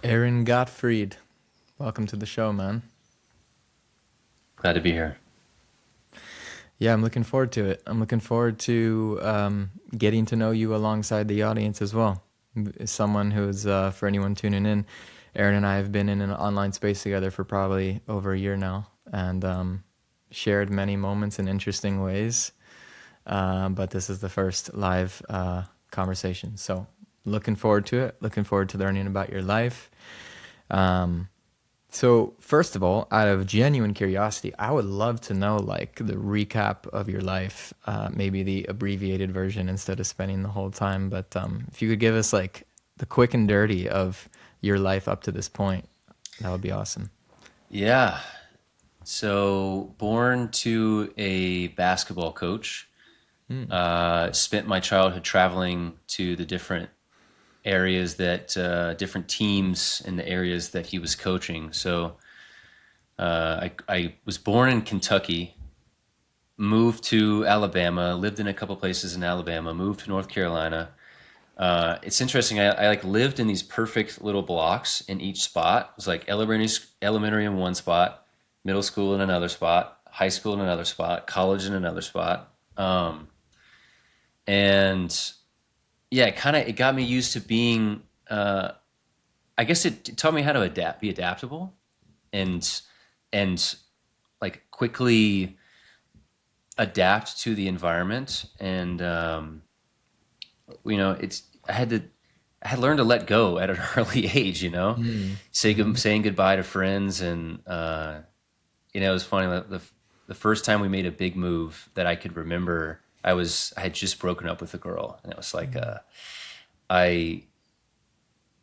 Aaron Gottfried, welcome to the show, man. Glad to be here. Yeah, I'm looking forward to it. I'm looking forward to getting to know you alongside the audience as well. As someone who's, for anyone tuning in, Aaron and I have been in an online space together for probably over a year now and shared many moments in interesting ways. But this is the first live conversation. So looking forward to it. Looking forward to learning about your life. Um, So, first of all, out of genuine curiosity, I would love to know like the recap of your life, maybe the abbreviated version instead of spending the whole time. But if you could give us like the quick and dirty of your life up to this point, that would be awesome. Yeah. So, born to a basketball coach, Mm. spent my childhood traveling to the different areas that, different teams in the areas that he was coaching. So, I was born in Kentucky, moved to Alabama, lived in a couple places in Alabama, moved to North Carolina. It's interesting. I like lived in these perfect little blocks in each spot. It was like elementary in one spot, middle school in another spot, high school in another spot, college in another spot. And yeah, it got me used to being. I guess it taught me how to be adaptable, and and like quickly adapt to the environment. And it's I had learned to let go at an early age. Mm. Hmm. Saying goodbye to friends, and it was funny. The first time we made a big move that I could remember, I had just broken up with a girl, and it was like I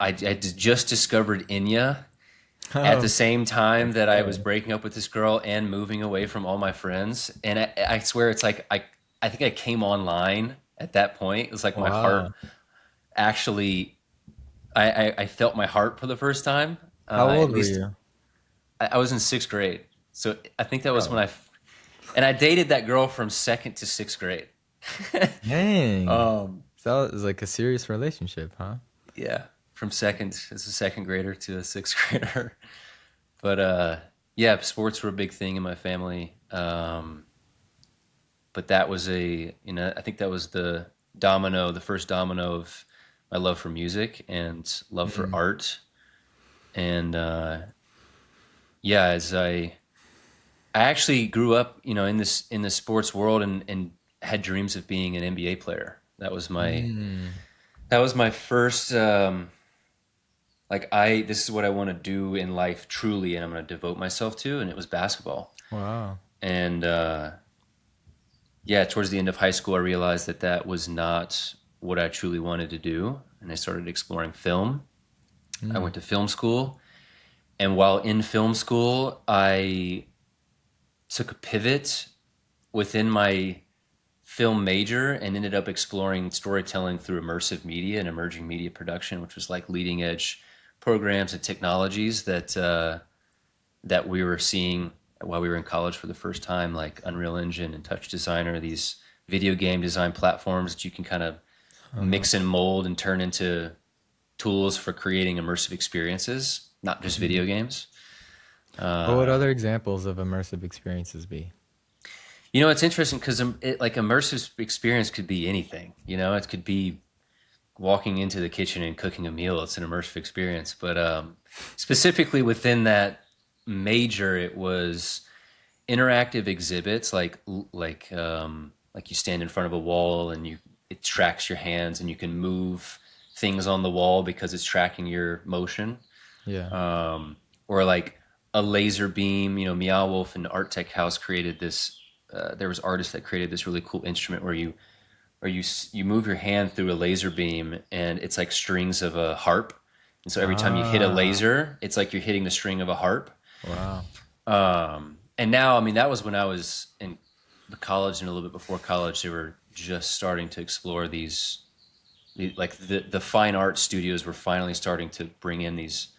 I had just discovered Inya at the Oh, same time that I was okay. breaking up with this girl and moving away from all my friends, and I swear it's like I think I came online at that point. It was like my Wow. heart actually I felt my heart for the first time. How At old were least you? I was in sixth grade, so I think that was when Oh, and I dated that girl from second to sixth grade. dang. um, So it was like a serious relationship, huh? yeah, from second as a second grader to a sixth grader. But yeah, sports were a big thing in my family. But that was I think that was the first domino of my love for music and love for Mm. art. And yeah, I actually grew up, in the sports world, and had dreams of being an NBA player. Mm. That was my first this is what I want to do in life truly, and I'm going to devote myself to, and it was basketball. Wow. And yeah, towards the end of high school, I realized that that was not what I truly wanted to do, and I started exploring film. I Mm. went to film school, and while in film school, I took a pivot within my film major and ended up exploring storytelling through immersive media and emerging media production, which was like leading edge programs and technologies that we were seeing while we were in college for the first time, like Unreal Engine and Touch Designer, these video game design platforms that you can kind of Uh-huh. mix and mold and turn into tools for creating immersive experiences, not just Mm. video games. What would Uh, other examples of immersive experiences be? it's interesting because like immersive experience could be anything. It could be walking into the kitchen and cooking a meal. It's an immersive experience, but specifically within that major, it was interactive exhibits like you stand in front of a wall and you it tracks your hands and you can move things on the wall because it's tracking your motion, Yeah. or like a laser beam. Meow Wolf and Art Tech House created this. There was artists that created this really cool instrument where you move your hand through a laser beam and it's like strings of a harp, and so every time you hit a Ah, laser it's like you're hitting the string of a harp. wow. And now, I mean, that was when I was in the college, and a little bit before college, they were just starting to explore like the fine art studios were finally starting to bring in these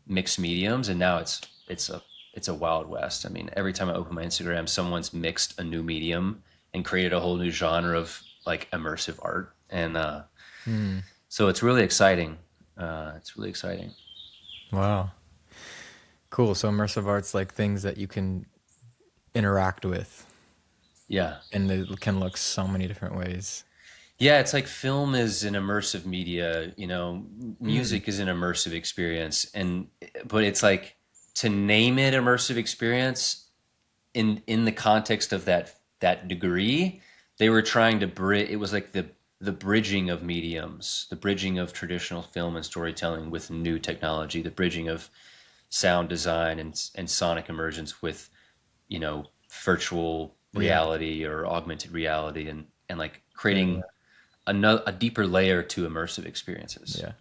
mixed mediums, and now it's a wild west. I mean, every time I open my Instagram, someone's mixed a new medium and created a whole new genre of like immersive art, and Hmm. so it's really exciting. It's really exciting. Wow. Cool. So immersive art's like things that you can interact with, Yeah. and it can look so many different ways. Yeah, it's like film is an immersive media, Mm. music is an immersive experience, but it's like to name it immersive experience in the context of that degree, they were trying to bridge. It was like the bridging of mediums, the bridging of traditional film and storytelling with new technology, the bridging of sound design and sonic emergence with virtual Yeah. reality or augmented reality, and like Yeah. creating Yeah. a deeper layer to immersive experiences. Yeah.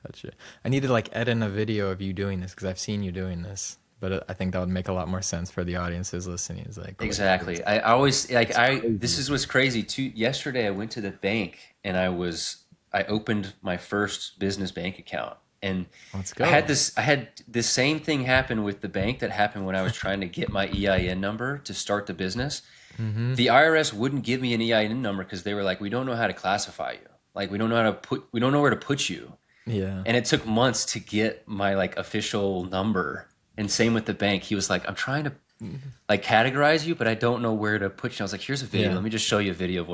Gotcha. I need to like edit a video of you doing this because I've seen you doing this, but I think that would make a lot more sense for the audiences listening. Is like, look at this. Exactly. I always like It's I this crazy. is what's crazy too. Yesterday I went to the bank and I opened my first business bank account, and Let's I had go. this same thing happen with the bank that happened when I was trying to get my EIN number to start the business. Mm-hmm. The IRS wouldn't give me an EIN number because they were like, "We don't know how to classify you. Like we don't know where to put you." Yeah. And it took months to get my like official number. And same with the bank. He was like, "I'm trying to Mhm. like categorize you, but I don't know where to put you." I was like, "Here's a video. Yeah. Let me just show you a video of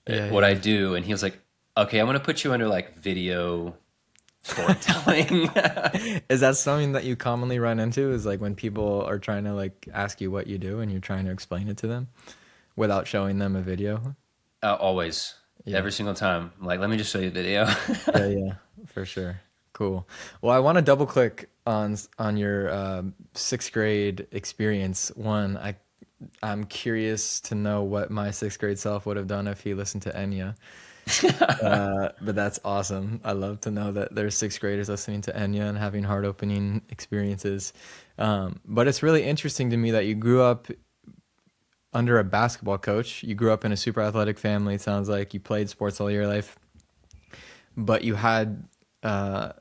Yeah. what I Yeah. do." And he was like, "Okay, I'm gonna put you under like video storytelling." Is that something that you commonly run into? Is like when people are trying to like ask you what you do and you're trying to explain it to them without showing them a video? Always, Yeah. every single time. I'm like, let me just show you a video. Yeah, yeah, for sure. Cool. Well, I want to double click on your sixth grade experience. One, I'm curious to know what my sixth grade self would have done if he listened to Enya. But that's awesome. I love to know that there's sixth graders listening to Enya and having heart opening experiences. But it's really interesting to me that you grew up under a basketball coach. You grew up in a super athletic family. It sounds like you played sports all your life, but you had uh,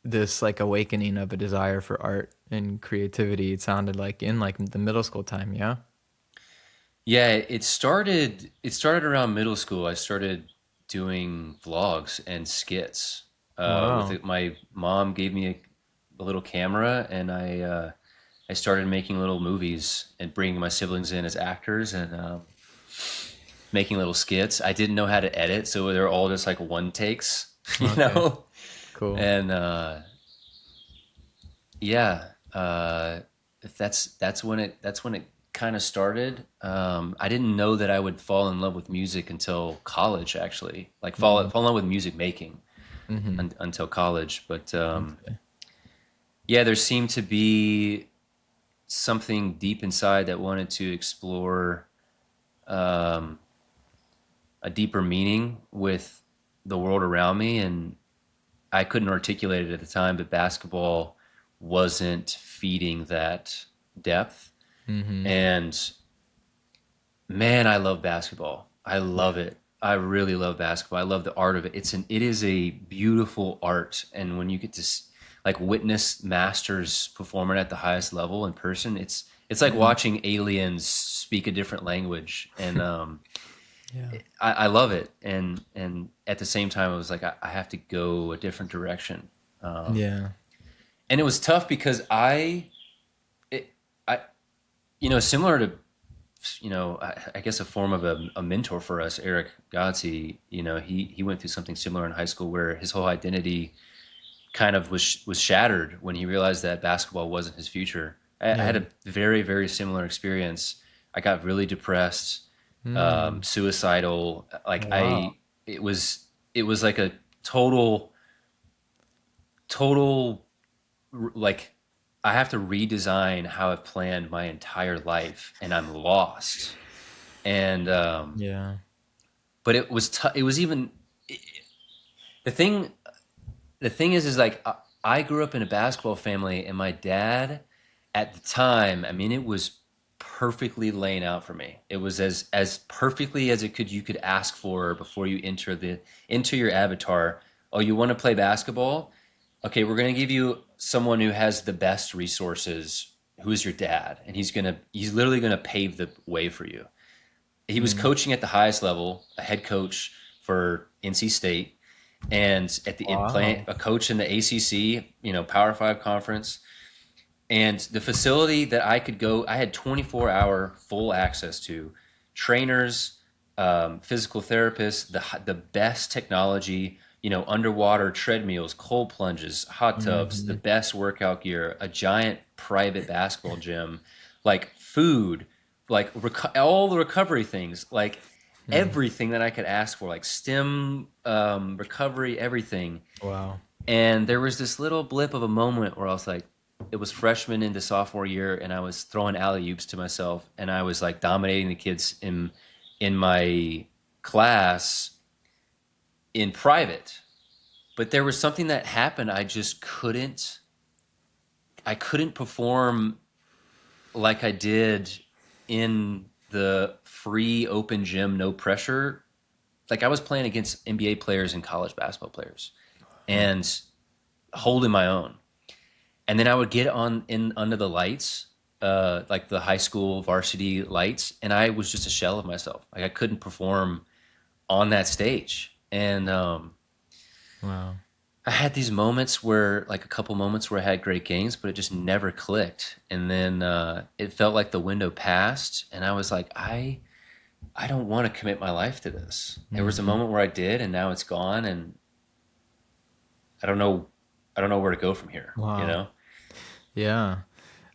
this like awakening of a desire for art and creativity. It sounded like in like the middle school time. Yeah. Yeah, it started around middle school. I started doing vlogs and skits. With Wow. it, my mom gave me a little camera, and I started making little movies and bringing my siblings in as actors, and making little skits. I didn't know how to edit, so they're all just like one takes, you Okay. know. Cool. And yeah, that's when it kind of started. I didn't know that I would fall in love with music until college, actually. Like Mm-hmm. fall in love with music making Mm-hmm. until college. But Okay. yeah, there seemed to be something deep inside that wanted to explore um, a deeper meaning with the world around me, and I couldn't articulate it at the time, but basketball wasn't feeding that depth. Mm-hmm. And man, I love basketball. I love Yeah. it. I really love basketball. I love the art of it. It is a beautiful art, and when you get to like witness masters perform it at the highest level in person, it's like Mm-hmm. watching aliens speak a different language, and Yeah. I love it. And at the same time, I was like, I have to go a different direction. Yeah. And it was tough because it, I, similar to, I guess a form of a mentor for us, Eric Gottfried. He went through something similar in high school where his whole identity kind of was shattered when he realized that basketball wasn't his future. I Yeah. had a very, very similar experience. I got really depressed, Mm. suicidal. Like Wow. it was like a total, like I have to redesign how I've planned my entire life, and I'm lost. And Yeah. but it was even the thing. The thing is like I grew up in a basketball family, and my dad, at the time, I mean, it was perfectly laying out for me. It was as perfectly as you could ask for before you enter your avatar. Oh, you want to play basketball? Okay, we're going to give you someone who has the best resources, who is your dad, and he's literally going to pave the way for you. He was Mm. coaching at the highest level, a head coach for NC State, and at the in playing Wow. a coach in the ACC, Power Five conference, and the facility that I could go, I had 24-hour full access to trainers, physical therapists, the best technology, underwater treadmills, cold plunges, hot tubs, the Hmm. best workout gear, a giant private basketball gym, like food, like all the recovery things, like everything that I could ask for, like stem recovery, everything. Wow. And there was this little blip of a moment where I was like, it was freshman into sophomore year, and I was throwing alley oops to myself, and I was like dominating the kids in my class in private. But there was something that happened. I couldn't perform like I did in the free open gym, no pressure. Like I was playing against NBA players and college basketball players, Wow. and holding my own. And then I would get on in under the lights, like the high school varsity lights, and I was just a shell of myself. Like I couldn't perform on that stage. And Wow. I had these moments where, like a couple moments where I had great games, but it just never clicked. And then it felt like the window passed, and I was like, I don't want to commit my life to this. There was a Hmm. moment where I did, and now it's gone, and I don't know, I don't know where to go from here. You Wow. know? Yeah.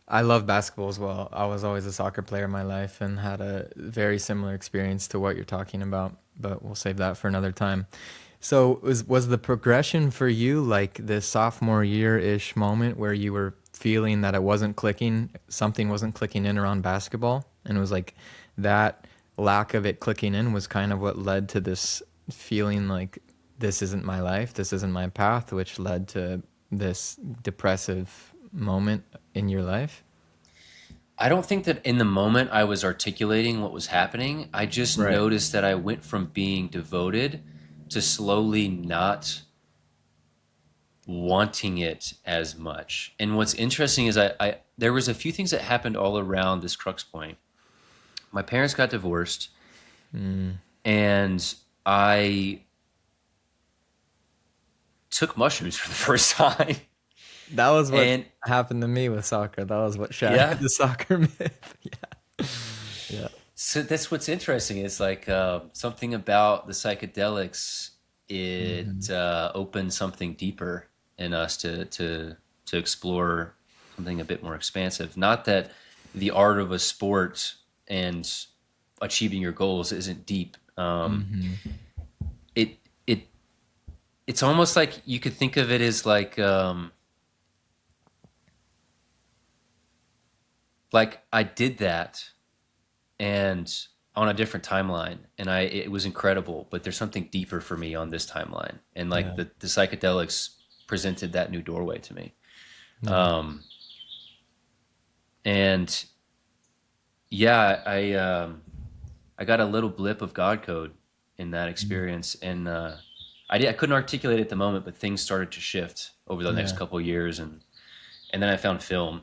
I love basketball as well. I was always a soccer player in my life and had a very similar experience to what you're talking about, but we'll save that for another time. So was the progression for you like this sophomore year-ish moment where you were feeling that it wasn't clicking, something wasn't clicking in around basketball, and it was like that lack of it clicking in was kind of what led to this feeling like this isn't my life, this isn't my path, which led to this depressive moment in your life? I don't think that in the moment I was articulating what was happening. I just Right. noticed that I went from being devoted to slowly not wanting it as much. And what's interesting is I there was a few things that happened all around this crux point. My parents got divorced, and I took mushrooms for the first time. That was what And happened to me with soccer. That was what shattered yeah, the soccer myth. Yeah. Yeah. so that's what's interesting. It's like something about the psychedelics. Hmm. It opened something deeper in us to explore something a bit more expansive. Not that the art of a sport and achieving your goals isn't deep. Hmm. It it it's almost like you could think of it as like I did that and on a different timeline, and I it was incredible, but there's something deeper for me on this timeline, and like Yeah. the psychedelics presented that new doorway to me. Yeah. um and yeah, I got a little blip of God code in that Mm. experience, and I couldn't articulate it at the moment, but things started to shift over the next Yeah. couple of years, and then I found film.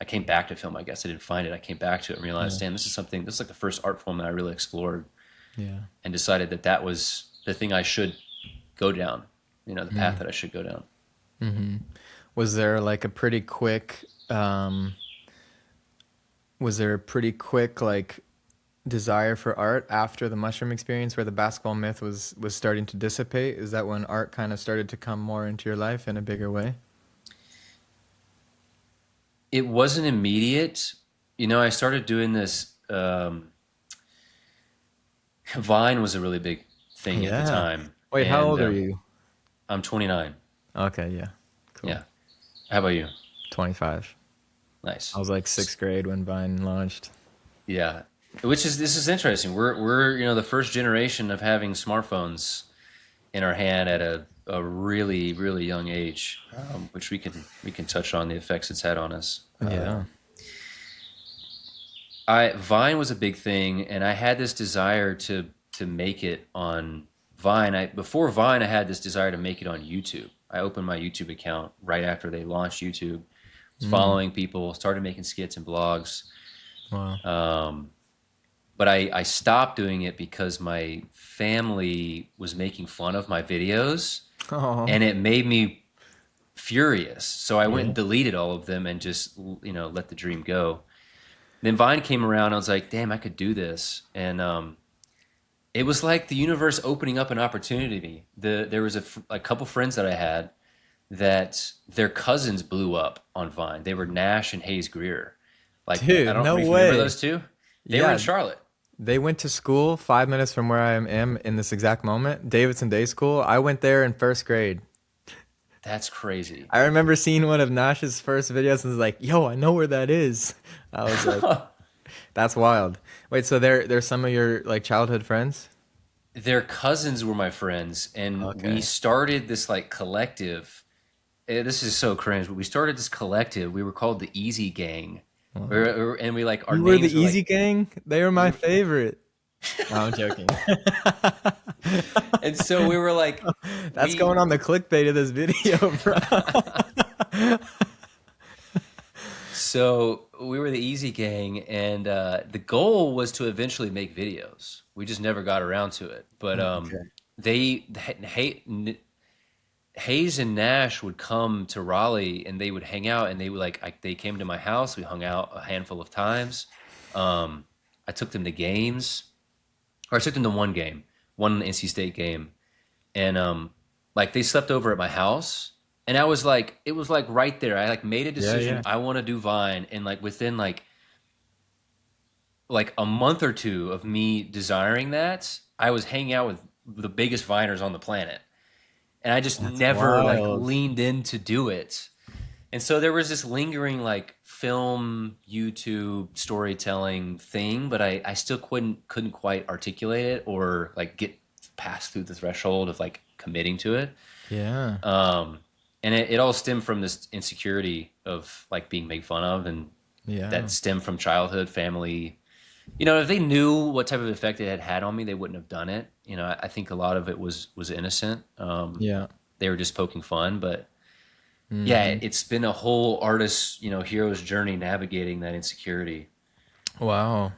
I came back to film. I guess I didn't find it. I came back to it and Yeah. realized, damn, this is like the first art form that I really explored, Yeah. and decided that that was the thing I should go down, the path Mm. that I should go down. Hmm. Was there like a pretty quick, was there a pretty quick like desire for art after the mushroom experience where the basketball myth was starting to dissipate? Is that when art kind of started to come more into your life in a bigger way? It wasn't immediate. I started doing this. Vine was a really big thing at the Yeah. time, Wait, how and old are you? I'm 29. Okay, yeah. Cool. Yeah. How about you? 25. I Nice. was like sixth grade when Vine launched. Yeah. This is interesting. We're the first generation of having smartphones in our hand at a really really young age, which we can touch on the effects it's had on us. Yeah. I Vine was a big thing, and I had this desire to make it on Vine. Before Vine, I had this desire to make it on YouTube. I opened my YouTube account right after they launched YouTube. Was Mm. following people, started making skits and blogs. Wow. Um, but I stopped doing it because my family was making fun of my videos, Oh, and it made me furious. So I went yeah. and deleted all of them and just, let the dream go. Then Vine came around. I was like, damn, I could do this. And it was like the universe opening up an opportunity to me. There was a couple friends that I had that their cousins blew up on Vine. They were Nash and Hayes Greer. Like, I Dude, don't know no if you remember way. those two. They were in Yeah, Charlotte. they went to school 5 minutes from where I am in this exact moment. Davidson Day School. I went there in first grade. That's crazy. I remember seeing one of Nash's first videos and was like, "Yo, I know where that is." I was like, "That's wild." Wait, so they're some of your like childhood friends? Their cousins were my friends, and we Okay. started this like collective. This is so cringe, but we started this collective. We were called the Easy Gang. And we like our You were the names were Easy like Gang? They were we my were, favorite. No, I'm joking. and so we were like That's going we on the clickbait of this video, bro. so we were the Easy Gang, and the goal was to eventually make videos. We just never got around to it. But Okay. they Hayes and Nash would come to Raleigh, and they would hang out, and they would they came to my house. We hung out a handful of times. I took them to games, or I took them to one game, one NC State game, and like they slept over at my house, and I was like, it was like right there. I like made a Yeah, decision. yeah. I want to do Vine, and like within like a month or two of me desiring that, I was hanging out with the biggest Viners on the planet, and I just That's never like wild. leaned in to do it. And so there was this lingering like film, YouTube storytelling thing, but I still couldn't quite articulate it or like get past through the threshold of like committing to it. Yeah. Um, and it all stemmed from this insecurity of like being made fun of, and Yeah. that stemmed from childhood, family. If they knew what type of effect it had had on me, they wouldn't have done it. I think a lot of it was innocent. Yeah. They were just poking fun, but yeah, Hmm. it's been a whole artist, hero's journey navigating that insecurity. Wow.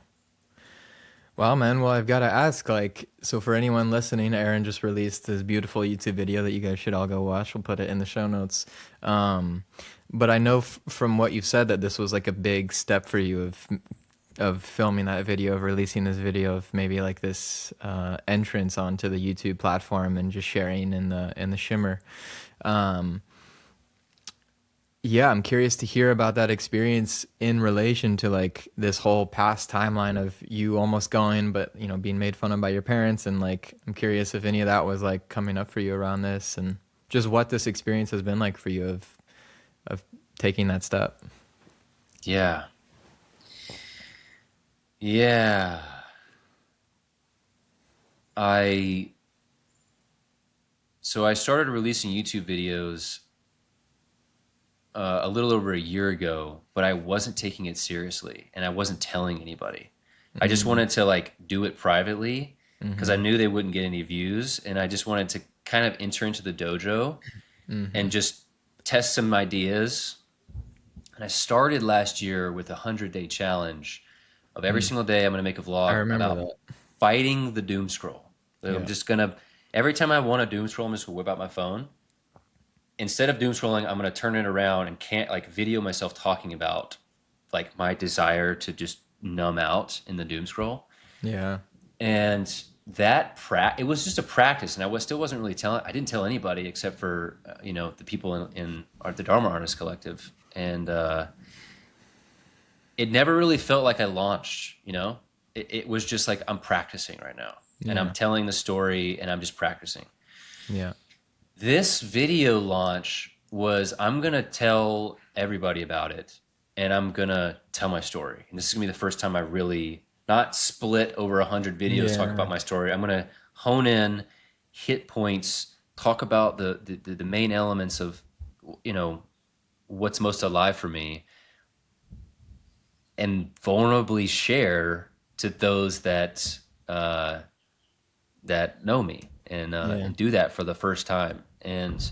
Wow, man. Well, I've got to ask, like, so for anyone listening, Aaron just released this beautiful YouTube video that you guys should all go watch. We'll put it in the show notes. Um, but I know from what you've said that this was like a big step for you of filming that video, of releasing this video, of maybe like this entrance onto the YouTube platform and just sharing in the shimmer. Um, Yeah, I'm curious to hear about that experience in relation to like this whole past timeline of you almost going, but being made fun of by your parents, and like I'm curious if any of that was like coming up for you around this, and just what this experience has been like for you of taking that step. Yeah. Yeah. I so I started releasing YouTube videos a little over a year ago, but I wasn't taking it seriously and I wasn't telling anybody. I just Mm, wanted to like do it privately because I mm-hmm. knew they wouldn't get any views, and I just wanted to kind of enter into the dojo Mm-hmm. and just test some ideas. And I started last year with a 100-day challenge of every Mm. single day I'm going to make a I vlog remember about that. fighting the doom scroll. So I'm Yeah. just going to, every time I want to doom scroll, I'm just going to whip out my phone. Instead of doom scrolling, I'm going to turn it around and can't like video myself talking about like my desire to just numb out in the doom scroll. Yeah. And it was just a practice, and still wasn't really telling. I didn't tell anybody except for the people in the Dharma Artist Collective, and it never really felt like I launched. It was just like I'm practicing right now, and I'm Yeah. telling the story, and I'm just practicing. Yeah. This video launch was I'm gonna tell everybody about it, and I'm gonna tell my story. And this is gonna be the first time I really not split over 100 videos talk about Yeah. my story. I'm gonna hone in, hit points, talk about the main elements of you know what's most alive for me, and vulnerably share to those uh, that know me, Yeah. and do that for the first time. And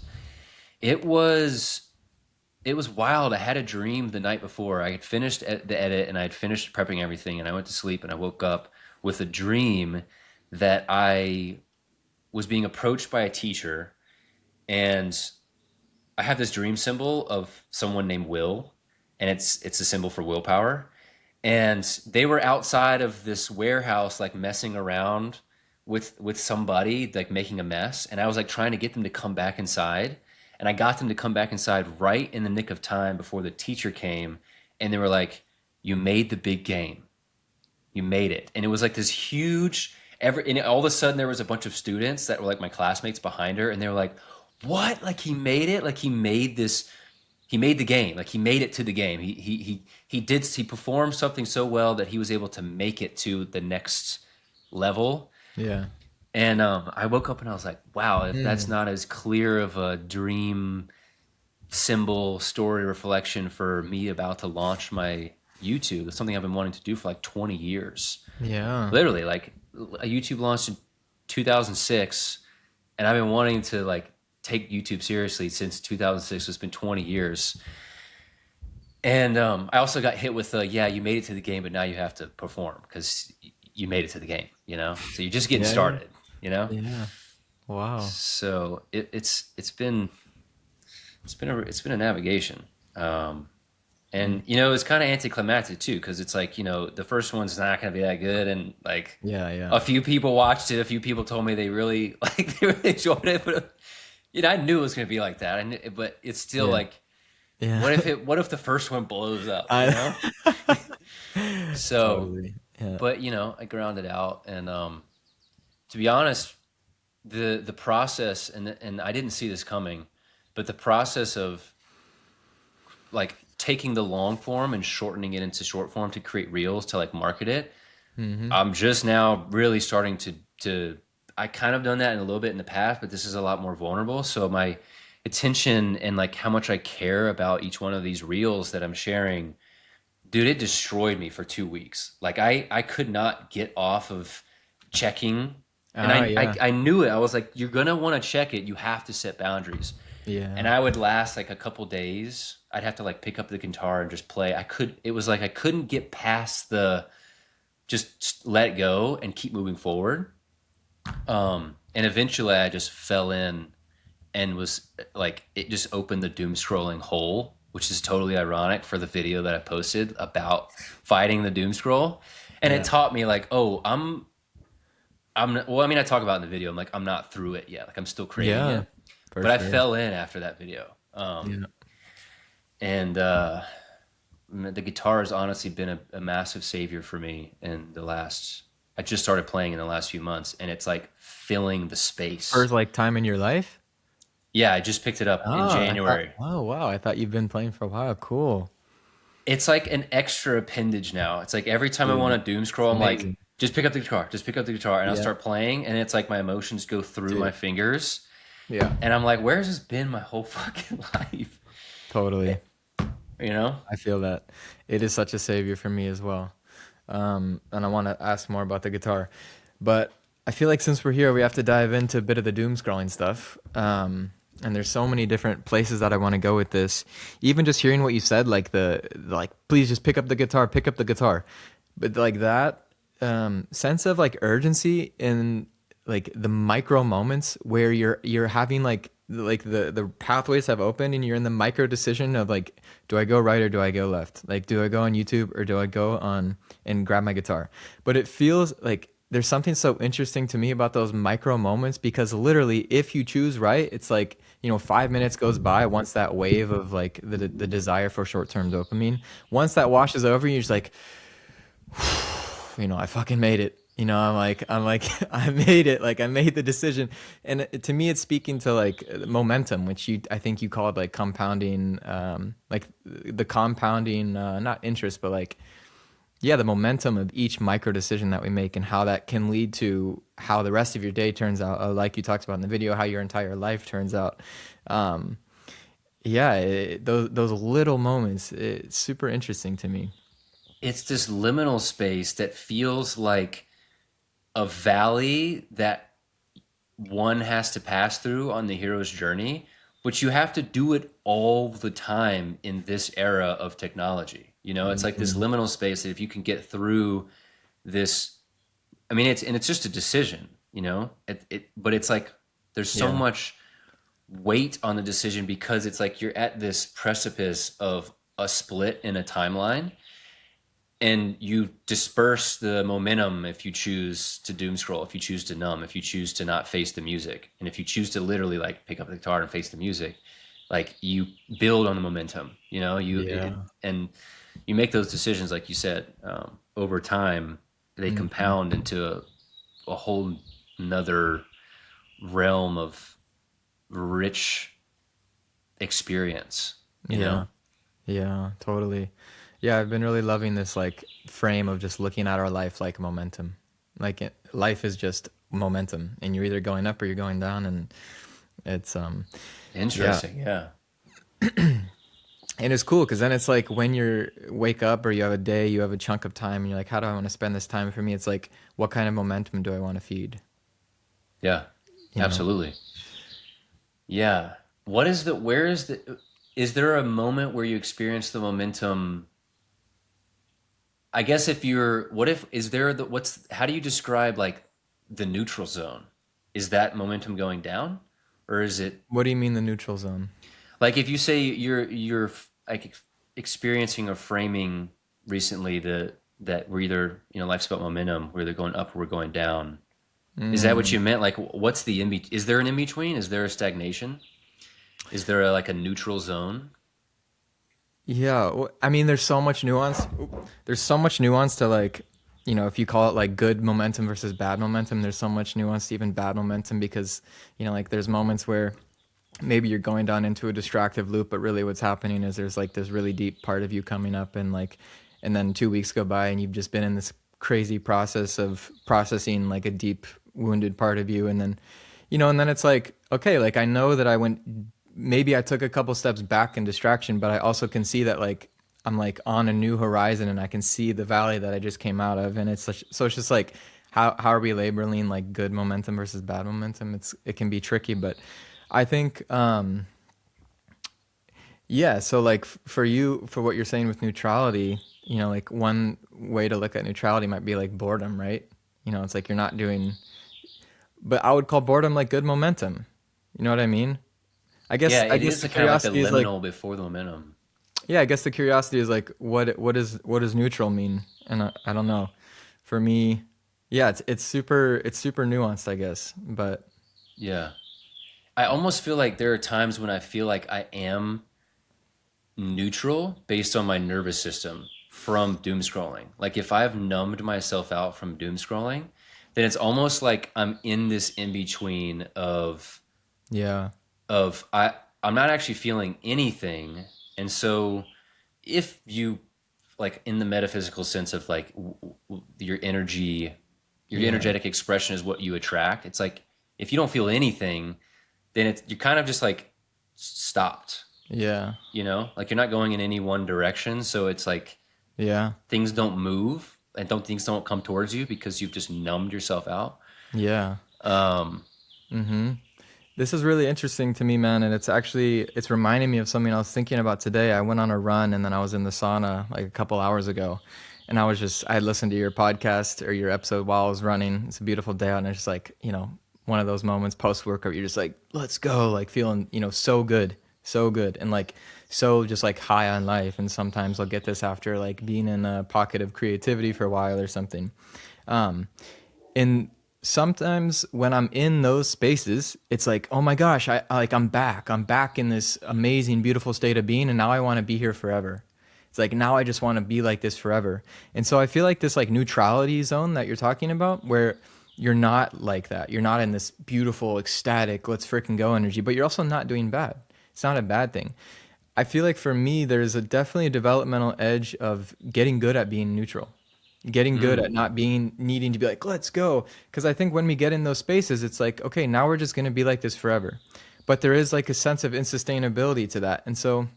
it was it was wild. I had a dream the night before. I had finished the edit, and I had finished prepping everything, and I went to sleep, and I woke up with a dream that I was being approached by a teacher, and I have this dream symbol of someone named Will, and it's a symbol for willpower. And they were outside of this warehouse, like messing around with somebody, like making a mess. And I was like trying to get them to come back inside, and I got them to come back inside right in the nick of time before the teacher came, and they were like, "You made the big game. You made it." And it was like this huge. And all of a sudden there was a bunch of students that were like my classmates behind her, and they were like, "What? Like he made it? Like he made this? He made the game. Like he made it to the game. He performed something so well that he was able to make it to the next level." Yeah. And I woke up and I was like, "Wow, if that's Mm. not as clear of a dream symbol story reflection for me about to launch my YouTube, it's something I've been wanting to do for like 20 years." Yeah. Literally, like a YouTube launched in 2006, and I've been wanting to like take YouTube seriously since 2006. It's been 20 years. And I also got hit with yeah, you made it to the game, but now you have to perform because you made it to the game, you know? So you're just getting Yeah. Yeah. started, you know? Yeah. Wow. So it's been a navigation. And you know, it's kind of anticlimactic too, because it's like, you know, the first one's not going to be that good, and like Yeah. Yeah. a few people watched it, a few people told me they really like they really enjoyed it, but you know, I knew it was going to be like that. But it's still Yeah. like, Yeah. what if the first one blows up, you know? I So, totally. Yeah. but you know, I grounded out, and to be honest, the process, and I didn't see this coming, but the process of like taking the long form and shortening it into short form to create reels to like market it. Mm-hmm. I'm just now really starting to I kind of done that in a little bit in the past, but this is a lot more vulnerable. So my attention and like how much I care about each one of these reels that I'm sharing, dude, it destroyed me for 2 weeks. Like I could not get off of checking. And Ah, yeah. I knew it. I was like, you're gonna want to check it. You have to set boundaries. And Yeah. I would last like a couple days. I'd have to like pick up the guitar and just play. It was like I couldn't get past the just let go and keep moving forward. And eventually I just fell in and was like, it just opened the doom scrolling hole, which is totally ironic for the video that I posted about fighting the doom scroll. And it Yeah. taught me like, oh, well, I mean, I talk about it in the video. I'm like, I'm not through it yet. Like I'm still creating Yeah. it, For but I sure. fell in after that video. Yeah. And the guitar has honestly been a massive savior for me in the last. I just started playing in the last few months, and it's like filling the space. First like time in your life? Yeah, I just picked it up in Oh, I thought. January. Oh, wow. I thought you've been playing for a while. Cool. It's like an extra appendage now. It's like every time I Dude, want to doom it's scroll, I'm like, amazing. just pick up the guitar, just pick up the guitar, and I'll Yeah. start playing, and it's like my emotions go through my Dude. fingers, Yeah. and I'm like, where's this been my whole fucking life? Totally. You know? I feel that. It is such a savior for me as well. And I want to ask more about the guitar. But I feel like since we're here, we have to dive into a bit of the doom scrolling stuff. And there's so many different places that I want to go with this. Even just hearing what you said, like like please just pick up the guitar, pick up the guitar. But like that sense of like urgency in like the micro moments where you're having like the pathways have opened and you're in the micro decision of like, do I go right or do I go left? Like, do I go on YouTube or do I go on and grab my guitar? But it feels like there's something so interesting to me about those micro moments, because literally if you choose right, it's like, you know, 5 minutes goes by once that wave of like the desire for short-term dopamine, once that washes over, you're just like, you know, I fucking made it. You know, I'm like, I made it. Like I made the decision. And to me, it's speaking to like momentum, which I think you called like compounding, like the compounding, not interest, but like, yeah, the momentum of each micro decision that we make and how that can lead to how the rest of your day turns out. Like you talked about in the video, how your entire life turns out. Um, yeah, those little moments, it's super interesting to me. It's this liminal space that feels like a valley that one has to pass through on the hero's journey, but you have to do it all the time in this era of technology. You know, it's like this Mhm. liminal space that if you can get through this I mean, it's just a decision, you know. But it's like there's so Yeah. much weight on the decision because it's like you're at this precipice of a split in a timeline, and you disperse the momentum if you choose to doom scroll, if you choose to numb, if you choose to not face the music, and if you choose to literally like pick up the guitar and face the music, like you build on the momentum, you know. Yeah. And you make those decisions, like you said, over time. They Hmm. compound into a whole another realm of rich experience, you know. Yeah. Yeah, totally. Yeah, I've been really loving this like frame of just looking at our life like momentum. Like life is just momentum and you're either going up or you're going down, and it's yeah. Interesting, yeah. And it's cool because then it's like when you wake up or you have a day, you have a chunk of time and you're like, how do I want to spend this time? For me, it's like, what kind of momentum do I want to feed? Yeah, You know? absolutely. Yeah. What is the, where is there a moment where you experience the momentum? I guess if you're, what if, is there the, how do you describe like the neutral zone? Is that momentum going down? Or is it What do you mean the neutral zone? like if you say you're like experiencing or framing recently that we're either, you know, life's about momentum, we're either going up or we're going down. Is that what Mm. you meant? Like, what's the in between? Is there an in between? Is there a stagnation? Is there a, like a neutral zone? Yeah, I mean, there's so much nuance. There's so much nuance to like, if you call it like good momentum versus bad momentum, there's so much nuance to even bad momentum because, like there's moments where maybe you're going down into a distractive loop, but really what's happening is there's like this really deep part of you coming up, and like, and then 2 weeks go by and you've just been in this crazy process of processing like a deep wounded part of you, and then, and then it's like, okay, like I know that I went, maybe I took a couple steps back in distraction, but I also can see that like I'm like on a new horizon and I can see the valley that I just came out of, and it's such, so it's just like how are we labeling like good momentum versus bad momentum? It can be tricky, but I think yeah, so like for you, for what you're saying with neutrality, like one way to look at neutrality might be like boredom, right? It's like you're not doing, but I would call boredom like good momentum. You know what I mean? I guess Yeah, I it guess is the a kind of like the curiosity is like, liminal before the momentum. yeah, I guess the curiosity is like what does neutral mean? And I don't know. For me, yeah, it's super nuanced, I guess. But Yeah. I almost feel like there are times when I feel like I am neutral based on my nervous system from doom scrolling. Like if I've numbed myself out from doom scrolling, then it's almost like I'm in this in between yeah, I'm not actually feeling anything. And so if you like in the metaphysical sense of like your energy, your yeah, energetic expression is what you attract. It's like if you don't feel anything, then it's you're kind of just like stopped, yeah, you know? Like you're not going in any one direction, so it's like yeah, things don't move and don't things don't come towards you because you've just numbed yourself out. yeah. Um This is really interesting to me, man, and it's reminding me of something I was thinking about today. I went on a run and then I was in the sauna like a couple hours ago, and I had listened to your podcast or your episode while I was running. It's a beautiful day out, and it's just like, one of those moments post workout you're just like, let's go, like feeling, so good, and like so just like high on life. And sometimes I'll get this after like being in a pocket of creativity for a while or something. And sometimes when I'm in those spaces, it's like, oh my gosh, I'm back. I'm back in this amazing, beautiful state of being, and now I want to be here forever. It's like now I just want to be like this forever. And so I feel like this like neutrality zone that you're talking about, where you're not like that. You're not in this beautiful, ecstatic, let's freaking go energy, but you're also not doing bad. It's not a bad thing. I feel like for me, there's definitely a developmental edge of getting good at being neutral, getting good at not being needing to be like, let's go. Because I think when we get in those spaces, it's like, okay, now we're just going to be like this forever. But there is like a sense of insustainability to that. And so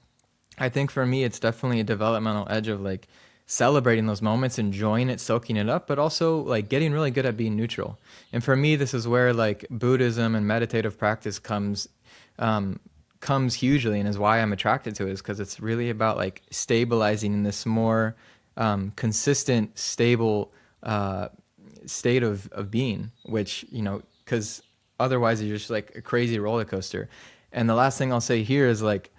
I think for me, it's definitely a developmental edge of like celebrating those moments, enjoying it, soaking it up, but also like getting really good at being neutral. And for me, this is where like Buddhism and meditative practice comes hugely, and is why I'm attracted to it, is because it's really about like stabilizing in this more consistent, stable state of being, which, because otherwise you're just like a crazy roller coaster. And the last thing I'll say here is like,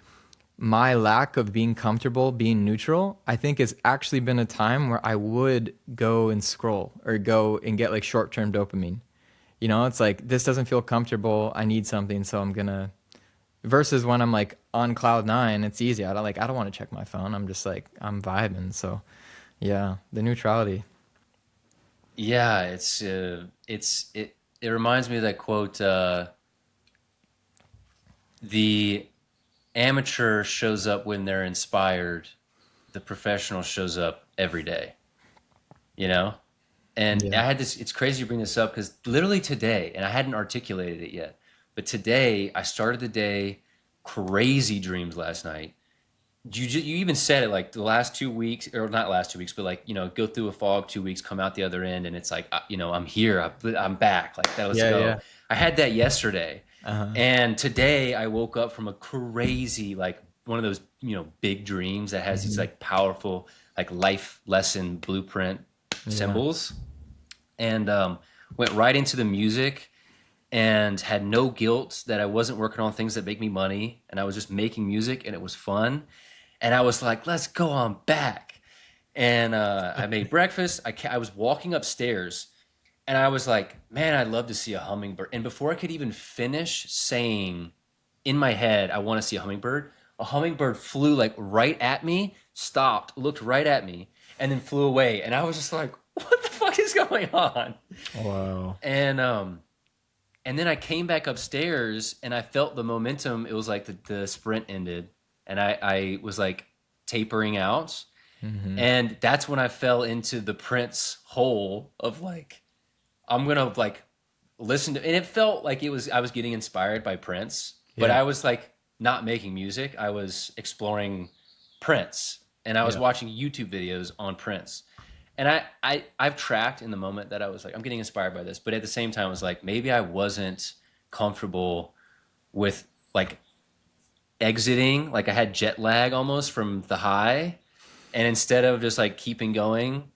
my lack of being comfortable, being neutral, I think has actually been a time where I would go and scroll or go and get like short term dopamine. It's like, this doesn't feel comfortable. I need something. So I'm going to, versus when I'm like on cloud nine, it's easy. I don't want to check my phone. I'm just like, I'm vibing. So yeah, the neutrality. Yeah, it reminds me of that quote, the amateur shows up when they're inspired, the professional shows up every day, you know? And Yeah. I had this, it's crazy you bring this up because literally today, and I hadn't articulated it yet, but today I started the day, crazy dreams last night. You even said it, like the last 2 weeks, or not last 2 weeks, but like, go through a fog 2 weeks, come out the other end, and it's like, I'm here, I'm back, like that, let's Yeah. go. Yeah. I had that yesterday. Uh-huh. And today I woke up from a crazy, like one of those, big dreams that has these Hmm. like powerful, like life lesson blueprint Yeah. symbols, and went right into the music and had no guilt that I wasn't working on things that make me money, and I was just making music and it was fun. And I was like, let's go on back. And I made breakfast. I was walking upstairs and I was like, man, I'd love to see a hummingbird. And before I could even finish saying in my head, I want to see a hummingbird flew like right at me, stopped, looked right at me, and then flew away. And I was just like, what the fuck is going on? Wow. And and then I came back upstairs and I felt the momentum. It was like the sprint ended and I was like tapering out. Hmm. And that's when I fell into the Prince hole of like, I'm gonna like listen to, and it felt like I was getting inspired by Prince, but Yeah. I was like not making music. I was exploring Prince and I was Yeah. watching YouTube videos on Prince. And I've tracked in the moment that I was like, I'm getting inspired by this, but at the same time I was like, maybe I wasn't comfortable with like exiting, like I had jet lag almost from the high, and instead of just like keeping going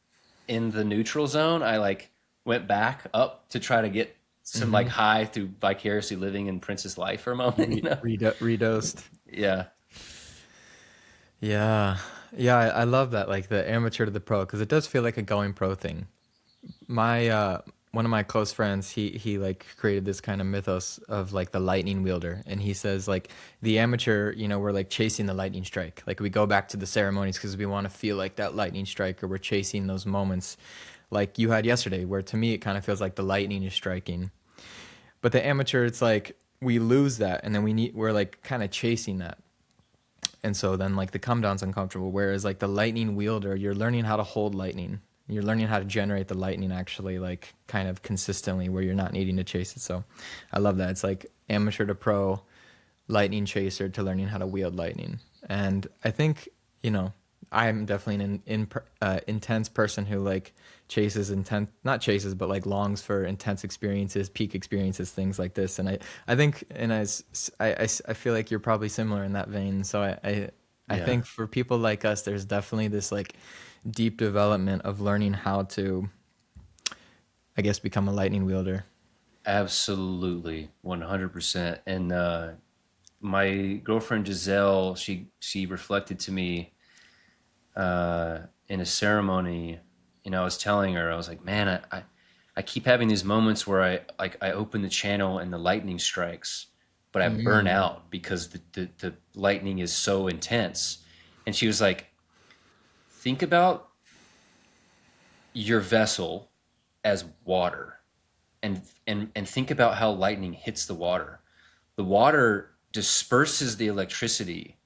in the neutral zone, I like went back up to try to get some like Hmm. high through vicariously living in Prince's life for a moment, Redosed. Yeah. Yeah. Yeah. I love that. Like the amateur to the pro, because it does feel like a going pro thing. My one of my close friends, he like created this kind of mythos of like the lightning wielder, and he says like the amateur, we're like chasing the lightning strike. Like we go back to the ceremonies because we want to feel like that lightning strike, or we're chasing those moments like you had yesterday, where to me it kind of feels like the lightning is striking. But the amateur, it's like we lose that, and then we're like kind of chasing that. And so then like the come down's uncomfortable. Whereas like the lightning wielder, you're learning how to hold lightning. You're learning how to generate the lightning actually like kind of consistently, where you're not needing to chase it. So I love that. It's like amateur to pro, lightning chaser to learning how to wield lightning. And I think, I'm definitely an intense person who like chases intense, not chases, but like longs for intense experiences, peak experiences, things like this. And I think, and I feel like you're probably similar in that vein. So I Yeah. think for people like us, there's definitely this like deep development of learning how to, I guess, become a lightning wielder. Absolutely, 100%. And my girlfriend Giselle, she reflected to me in a ceremony. I was telling her, I was like, man, I keep having these moments where I open the channel and the lightning strikes, but I burn Mm. out because the lightning is so intense. And she was like, think about your vessel as water, and think about how lightning hits the water. The water disperses the electricity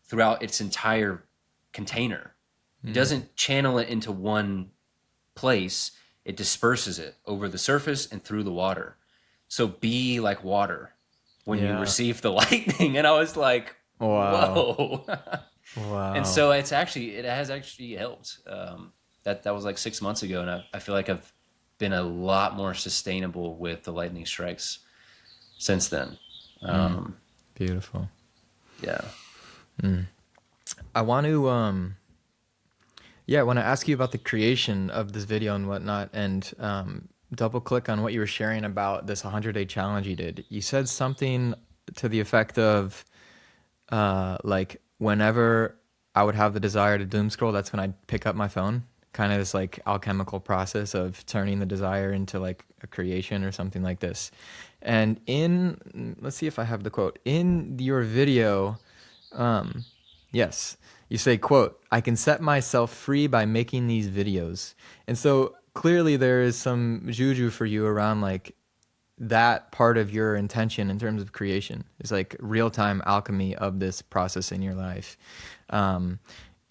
throughout its entire container. It Mm. doesn't channel it into one place, it disperses it over the surface and through the water. So be like water when you Yeah. receive the lightning. And I was like, Wow. whoa. And Wow. so it has actually helped. That was like 6 months ago, and I feel like I've been a lot more sustainable with the lightning strikes since then. Mm. Um, Beautiful. yeah. I want to Yeah, I want to ask you about the creation of this video and whatnot, and double click on what you were sharing about this 100-day challenge you did. You said something to the effect of, like, whenever I would have the desire to doom scroll, that's when I'd pick up my phone. Kind of this like alchemical process of turning the desire into like a creation or something like this. And let's see if I have the quote in your video. Um, yes, you say, quote, I can set myself free by making these videos. And so clearly there is some juju for you around like that part of your intention in terms of creation. It's like real time alchemy of this process in your life. Um,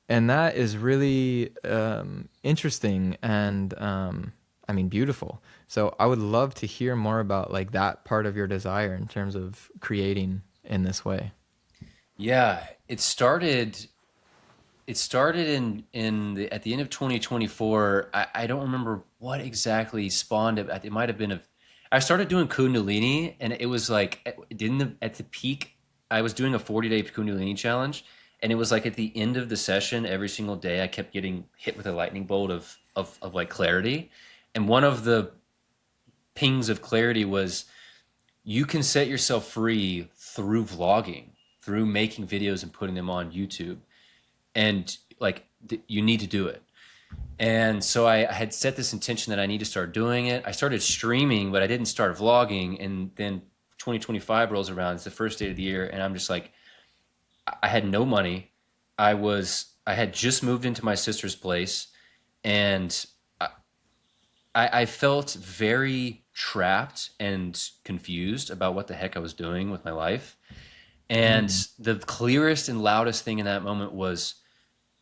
and that is really interesting and I mean beautiful. So I would love to hear more about like that part of your desire in terms of creating in this way. Yeah, it started at the end of 2024. I don't remember what exactly spawned it. It might have been I started doing Kundalini, and it was like at the peak. I was doing a 40-day Kundalini challenge, and it was like at the end of the session, every single day, I kept getting hit with a lightning bolt of like clarity, and one of the pings of clarity was you can set yourself free through vlogging, through making videos and putting them on YouTube, and like you need to do it. And so I had set this intention that I need to start doing it. I started streaming, but I didn't start vlogging. And then 2025 rolls around. It's the first day of the year, and I'm just like, I had no money. I had just moved into my sister's place, and I felt very trapped and confused about what the heck I was doing with my life. And Mm. the clearest and loudest thing in that moment was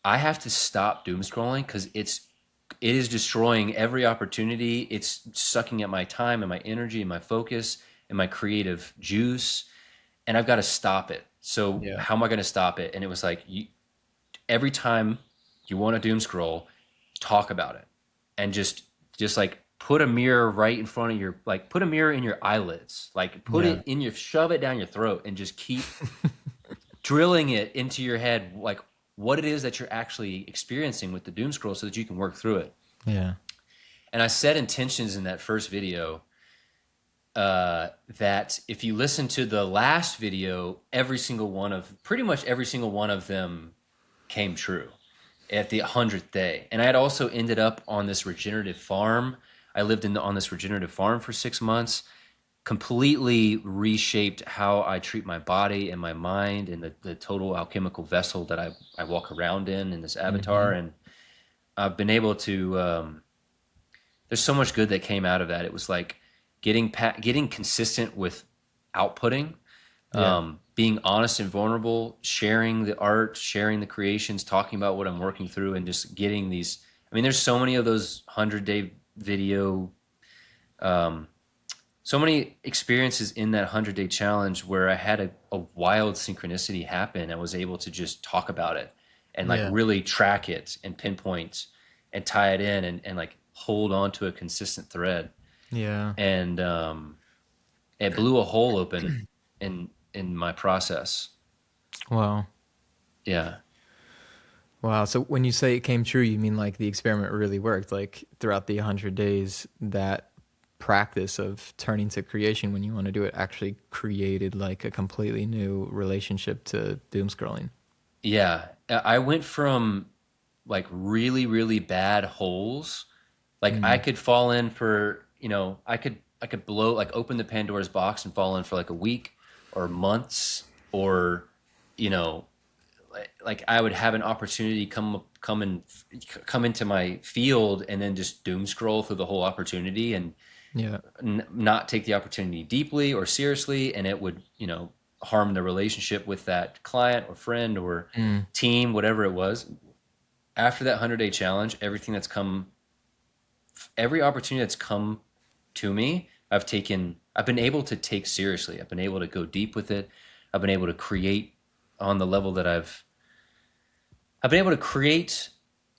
I have to stop doom scrolling because it is destroying every opportunity. It's sucking at my time and my energy and my focus and my creative juice, and I've got to stop it. So Yeah. how am I going to stop it? And it was like every time you want to doom scroll, talk about it, and just like put a mirror right in front of your like put a mirror in your eyelids, like put Yeah. it in your shove it down your throat, and just keep drilling it into your head like what it is that you're actually experiencing with the doom scroll so that you can work through it. Yeah. And I set intentions in that first video that if you listen to the last video, pretty much every single one of them came true at the 100th day. And I had also ended up on this regenerative farm. I lived on this regenerative farm for 6 months, completely reshaped how I treat my body and my mind and the total alchemical vessel that I walk around in this avatar. Hmm. And I've been able to, there's so much good that came out of that. It was like getting consistent with outputting, Yeah. being honest and vulnerable, sharing the art, sharing the creations, talking about what I'm working through, and just getting these. I mean, there's so many of those 100-day video, um, so many experiences in that 100-day challenge where I had a wild synchronicity happen. I was able to just talk about it and like Yeah. really track it and pinpoint and tie it in and like hold on to a consistent thread. Yeah. And it blew a hole open in my process. Wow. Yeah. Wow. So when you say it came true, you mean like the experiment really worked? Like throughout the 100 days, that practice of turning to creation when you want to do it actually created like a completely new relationship to doom scrolling. Yeah. I went from like really, really bad holes. Like I Mm. could fall in for, I could blow like open the Pandora's box and fall in for like a week or months or, you know, like I would have an opportunity come into my field and then just doom scroll through the whole opportunity and Yeah. not take the opportunity deeply or seriously, and it would harm the relationship with that client or friend or Mm. team, whatever it was. After that 100-day challenge, every opportunity that's come to me, I've been able to take seriously. I've been able to go deep with it. I've been able to create on the level that I've been able to create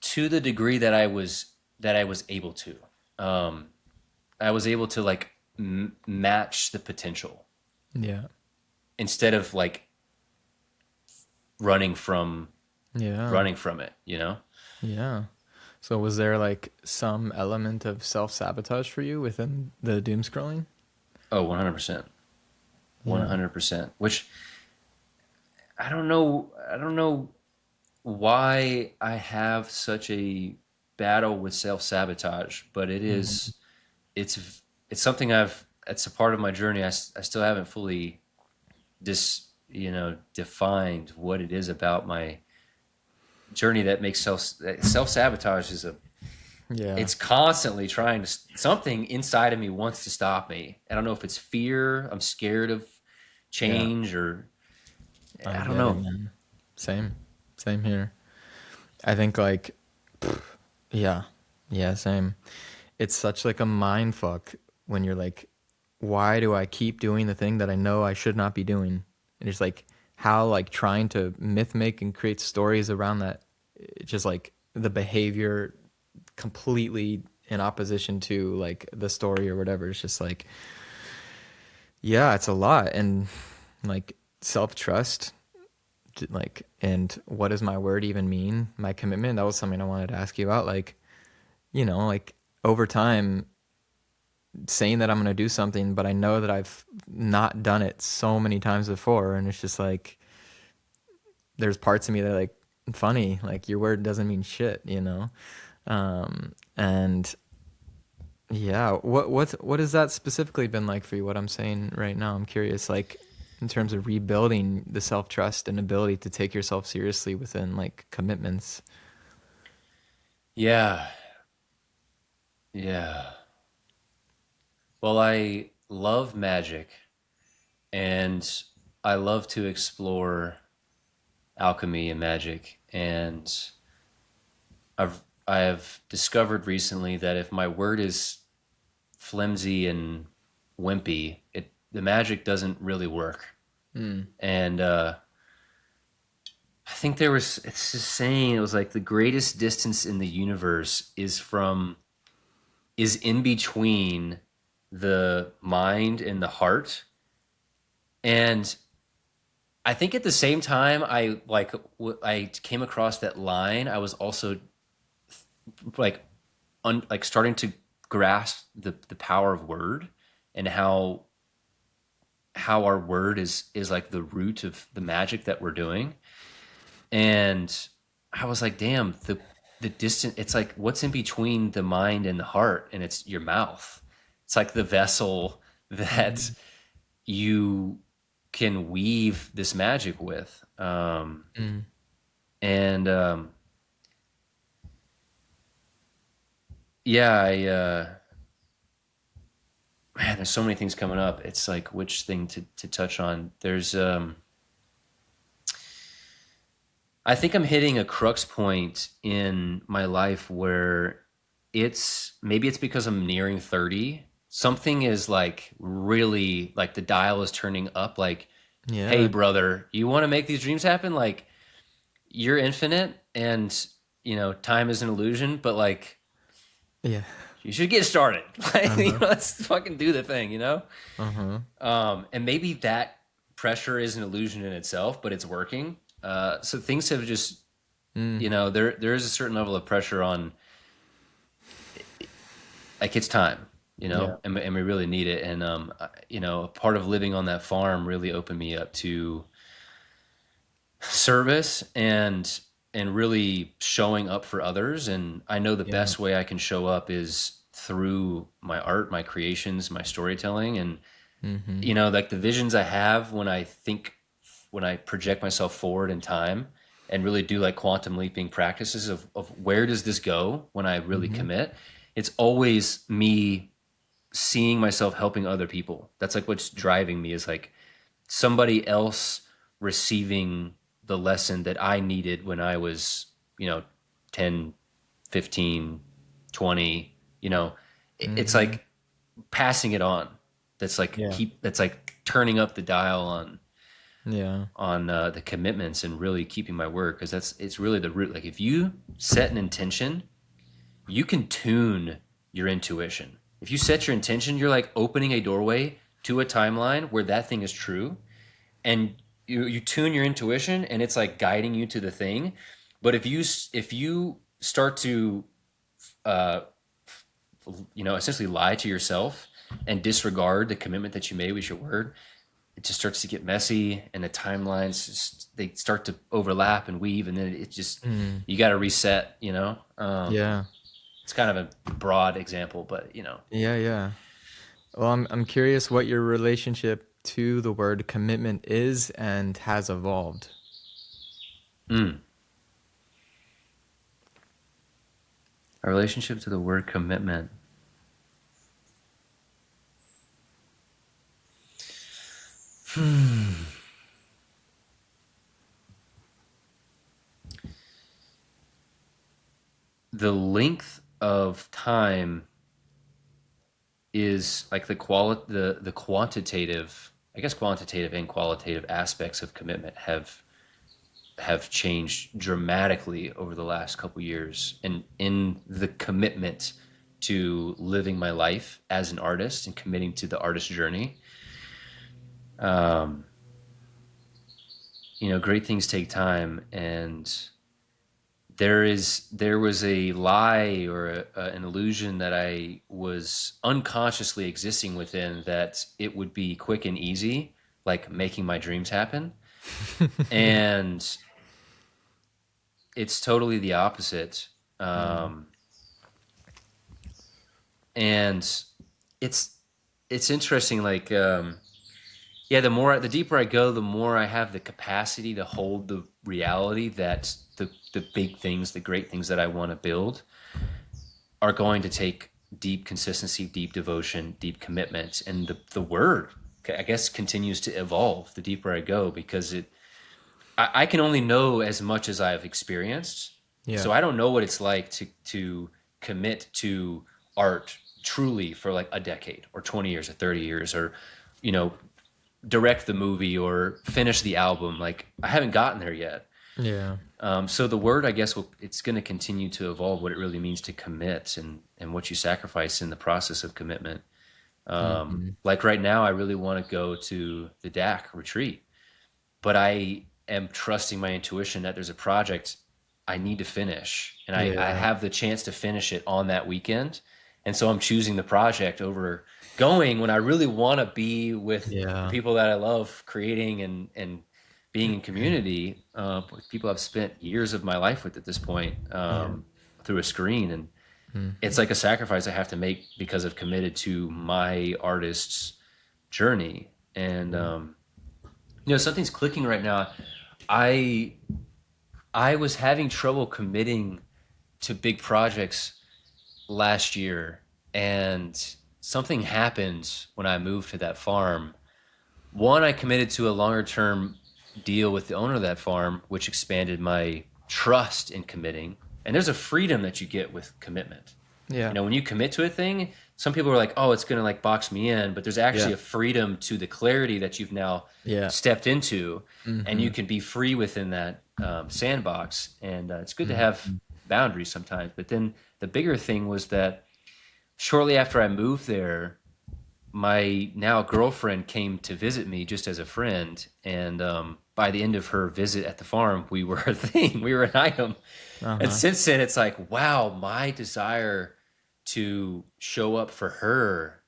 to the degree that I was able to. Um, I was able to like match the potential Yeah. instead of like running from Yeah. running from it. You know? Yeah. So was there like some element of self-sabotage for you within the doom scrolling? Oh, 100%. Yeah. 100%. Which I don't know why I have such a battle with self-sabotage, but Hmm. it's it's something it's a part of my journey. I still haven't fully defined what it is about my journey that makes self-sabotage is a Yeah. it's constantly trying to something inside of me wants to stop me. I don't know if it's fear, I'm scared of Yeah. change, or I I don't get it, know. man. Same. Same here. I think like yeah. Yeah, same. It's such like a mind fuck when you're like, why do I keep doing the thing that I know I should not be doing? And it's like how like trying to myth make and create stories around that, it's just like the behavior completely in opposition to like the story or whatever. It's just like, yeah, it's a lot. And like self trust, like, and what does my word even mean? My commitment. That was something I wanted to ask you about. Like, like over time, saying that I'm going to do something, but I know that I've not done it so many times before. And it's just like, there's parts of me that are like, funny, like your word doesn't mean shit. And yeah, what has that specifically been like for you? What I'm saying right now, I'm curious, like in terms of rebuilding the self trust and ability to take yourself seriously within like commitments. Yeah. Yeah. Well, I love magic and I love to explore alchemy and magic, and I have discovered recently that if my word is flimsy and wimpy, the magic doesn't really work. Mm. And I think it's just saying, it was like the greatest distance in the universe is in between the mind and the heart. And I think at the same time, I came across that line. I was also like like starting to grasp the power of word, and how our word is like the root of the magic that we're doing. And I was like, damn, the distance, it's like what's in between the mind and the heart, and it's your mouth. It's like the vessel that Mm. you can weave this magic with. Mm. And yeah, man, there's so many things coming up. It's like which thing to touch on. There's I think I'm hitting a crux point in my life where maybe it's because I'm nearing 30. Something is like really like the dial is turning up, like, hey Yeah. brother, you want to make these dreams happen? Like, you're infinite, and time is an illusion, but like Yeah. you should get started. Like, Uh-huh. let's fucking do the thing. Uh-huh. And maybe that pressure is an illusion in itself, but it's working. So things have just, Mm. there is a certain level of pressure on, like, it's time, Yeah. and we really need it. And a part of living on that farm really opened me up to service and really showing up for others. And I know the Yeah. best way I can show up is through my art, my creations, my storytelling. And Mm-hmm. like the visions I have when I project myself forward in time and really do like quantum leaping practices of where does this go when I really Mm-hmm. commit, it's always me seeing myself helping other people. That's like what's driving me, is like somebody else receiving the lesson that I needed when I was, 10, 15, 20, it's Mm-hmm. like passing it on. Yeah. That's like turning up the dial Yeah. on the commitments and really keeping my word, because it's really the root. Like if you set an intention, you can tune your intuition. If you set your intention, you're like opening a doorway to a timeline where that thing is true, and you tune your intuition, and it's like guiding you to the thing. But if you start to uh, essentially lie to yourself and disregard the commitment that you made with your word, it just starts to get messy, and the timelines they start to overlap and weave, and then it just Mm. you got to reset. Yeah. It's kind of a broad example, but Yeah, yeah. Well, I'm curious what your relationship to the word commitment is and has evolved. mm, a relationship to the word commitment. The length of time is like the quantitative, I guess quantitative and qualitative aspects of commitment have changed dramatically over the last couple years, and in the commitment to living my life as an artist and committing to the artist journey. um, Great things take time, and there was a lie or an illusion that I was unconsciously existing within, that it would be quick and easy, like making my dreams happen. And it's totally the opposite. Mm. Um, and it's it's interesting. Like, yeah, the deeper I go, the more I have the capacity to hold the reality that the big things, the great things that I want to build are going to take deep consistency, deep devotion, deep commitment, and the word, I guess, continues to evolve the deeper I go, because I can only know as much as I've experienced. Yeah. So I don't know what it's like to commit to art truly for like a decade or 20 years or 30 years, or you know direct the movie or finish the album. Like, I haven't gotten there yet. Yeah. So the word, I guess, it's going to continue to evolve, what it really means to commit, and what you sacrifice in the process of commitment. Hmm. Like right now, I really want to go to the DAC retreat, but I am trusting my intuition that there's a project I need to finish, and I Yeah. have the chance to finish it on that weekend. And so I'm choosing the project over going when I really want to be with the Yeah. people that I love, creating and being in community, with people I've spent years of my life with at this point, Yeah. through a screen. And it's Hmm. like a sacrifice I have to make because I've committed to my artist's journey. And something's clicking right now. I I was having trouble committing to big projects last year, and something happened when I moved to that farm. One, I committed to a longer term deal with the owner of that farm, which expanded my trust in committing. And there's a freedom that you get with commitment. Yeah. When you commit to a thing, some people are like, "Oh, it's going to like box me in," but there's actually Yeah. a freedom to the clarity that you've now Yeah. stepped into, and you Hmm. can be free within that sandbox. And it's good to have Hmm. boundaries sometimes. But then the bigger thing was that shortly after I moved there, my now girlfriend came to visit me just as a friend, and by the end of her visit at the farm, we were a thing, we were an item. And Uh-huh. since then, it's like, wow, my desire to show up for her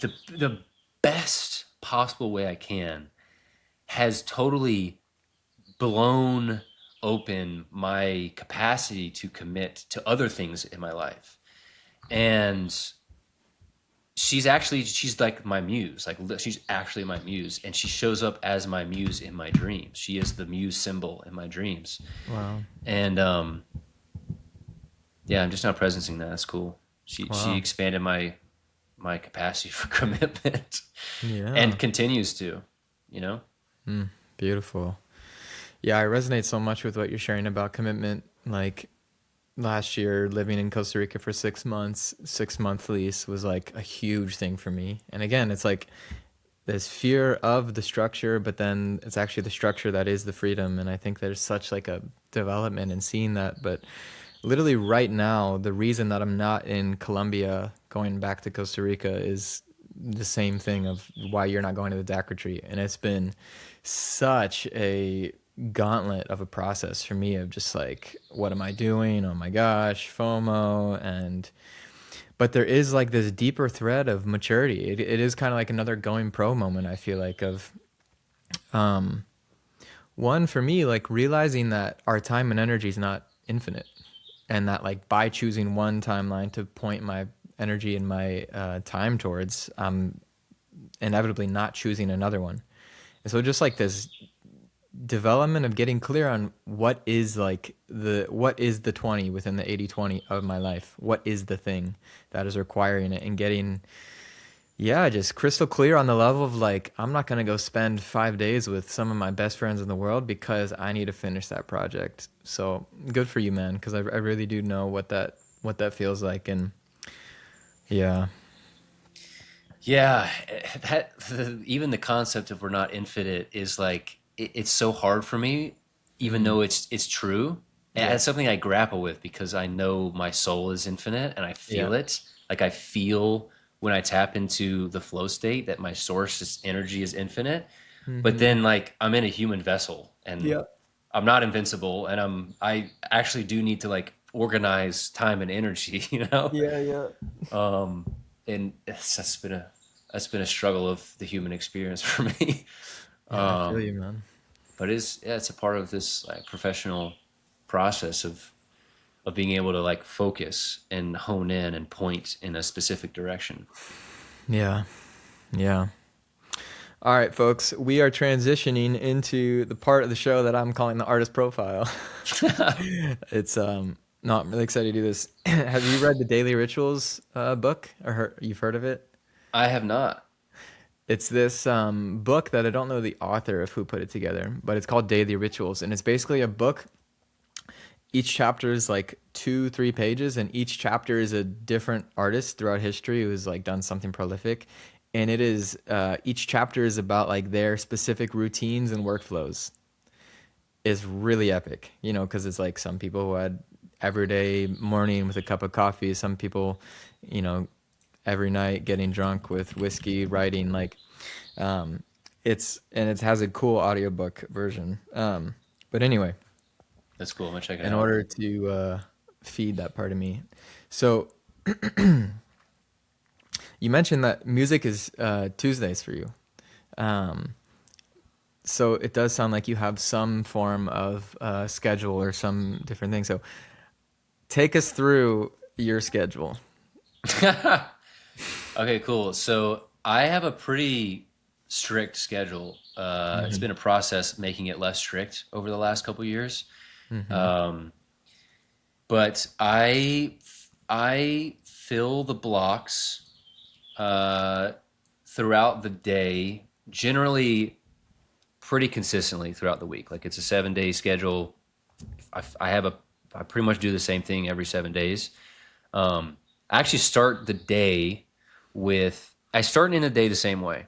the best possible way I can has totally blown open my capacity to commit to other things in my life. And she's like my muse. Like, she's actually my muse, and she shows up as my muse in my dreams. She is the muse symbol in my dreams. Wow. And yeah, I'm just now presencing that. That's cool. She Wow. expanded my capacity for commitment, Yeah. and continues to, you know. Mm. Beautiful. Yeah, I resonate so much with what you're sharing about commitment. Like last year, living in Costa Rica for 6 months, 6 month lease was like a huge thing for me. And again, it's like this fear of the structure, but then it's actually the structure that is the freedom. And I think there's such like a development in seeing that. But literally right now, the reason that I'm not in Colombia going back to Costa Rica is the same thing of why you're not going to the DAC retreat. And it's been such a gauntlet of a process for me of just like, what am I doing? Oh my gosh, FOMO. And but there is like this deeper thread of maturity. It is kind of like another going pro moment, I feel like, of one for me, like realizing that our time and energy is not infinite, and that like by choosing one timeline to point my energy and my time towards, I'm inevitably not choosing another one. And so just like this development of getting clear on what is the 20 within the 80/20 of my life, what is the thing that is requiring it, and getting, yeah, just crystal clear on the level of like, I'm not going to go spend 5 days with some of my best friends in the world because I need to finish that project. So good for you, man, because I really do know what that feels like. And yeah. Yeah, that even the concept of we're not infinite is like it's so hard for me, even Mm, though it's true. And yeah. it's something I grapple with because I know my soul is infinite and I Yeah. feel it. Like I feel when I tap into the flow state that my source energy is infinite. But Hmm. then like I'm in a human vessel and Yeah. I'm not invincible and I actually do need to like organize time and energy, you know? Yeah. Yeah. Um, and that's been a struggle of the human experience for me. Yeah. I feel Um, you, man. but it's a part of this like professional process of being able to like focus and hone in and point in a specific direction. Yeah. Yeah. All right, folks, we are transitioning into the part of the show that I'm calling the artist profile. It's no, I'm really excited to do this. Have you read the Daily Rituals book, or you've heard of it? I have not. It's this book that I don't know the author of who put it together, but it's called Daily Rituals, and it's basically a book. Each chapter is like 2 3 pages, and each chapter is a different artist throughout history who's like done something prolific. And it is each chapter is about like their specific routines and workflows. Is really epic, because it's like some people who had everyday morning with a cup of coffee, some people, you know, every night getting drunk with whiskey, writing like, um, it has a cool audiobook version. But anyway, That's cool. I'm gonna check it in out. order to feed that part of me, so you mentioned that music is Tuesdays for you. Um, so it does sound like you have some form of schedule or some different thing. So take us through your schedule. Okay, cool. So I have a pretty strict schedule. It's Hmm. been a process making it less strict over the last couple years. Hmm. Um, but I fill the blocks uh, throughout the day, generally pretty consistently throughout the week. Like it's a 7 day schedule. I have a I pretty much do the same thing every 7 days. I actually start the day with I start in the day the same way.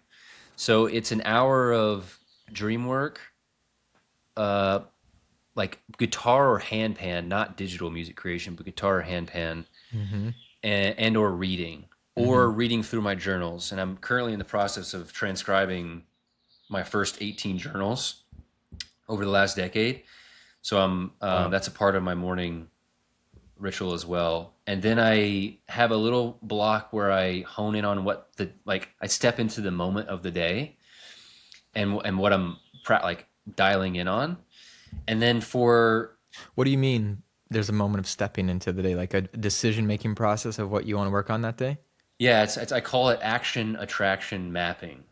So it's an hour of dream work, uh, like guitar or handpan, not digital music creation, but guitar or handpan, Hmm. and or reading Hmm. or reading through my journals. And I'm currently in the process of transcribing my first 18 journals over the last decade. So I'm Wow. that's a part of my morning ritual as well. And then I have a little block where I hone in on what the like I step into the moment of the day and what I'm like dialing in on. And then for What do you mean? There's a moment of stepping into the day, like a decision making process of what you want to work on that day. yeah, it's I call it action attraction mapping.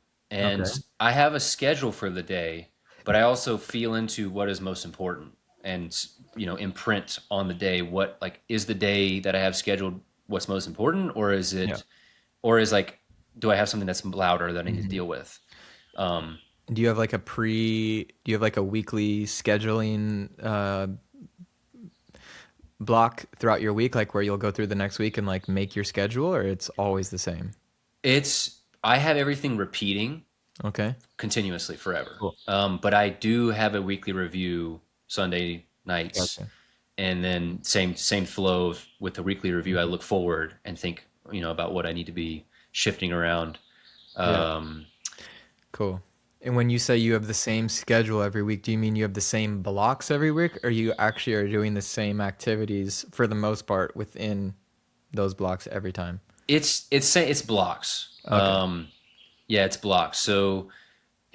Okay. And I have a schedule for the day, but I also feel into what is most important and imprint on the day what like is the day that I have scheduled what's most important or is Yeah. it or is like do I have something that's louder that I need to Hmm. deal with? Um, Do you have like do you have like a weekly scheduling block throughout your week, like where you'll go through the next week and like make your schedule, or it's always the same? it's I have everything repeating Okay. continuously forever. Cool. But I do have a weekly review Sunday nights, Gotcha. and then same flow with the weekly review. I look forward and think about what I need to be shifting around. Yeah. Um, Cool. And when you say you have the same schedule every week, do you mean you have the same blocks every week, or you actually are doing the same activities for the most part within those blocks every time? It's blocks. Okay. Yeah, it's blocks. So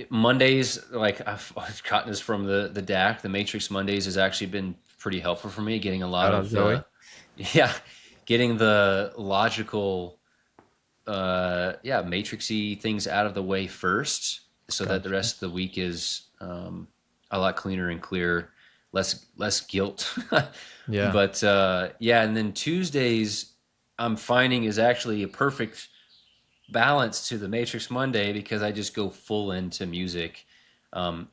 Mondays, like I've gotten this from the DAC, the Matrix Mondays has actually been pretty helpful for me, getting a lot Shout out of Zoe. the yeah, getting the logical yeah, matrixy things out of the way first, so that the Gotcha. rest of the week is a lot cleaner and clear, less guilt. Yeah. But yeah, and then Tuesdays I'm finding is actually a perfect balance to the Matrix Monday because I just go full into music.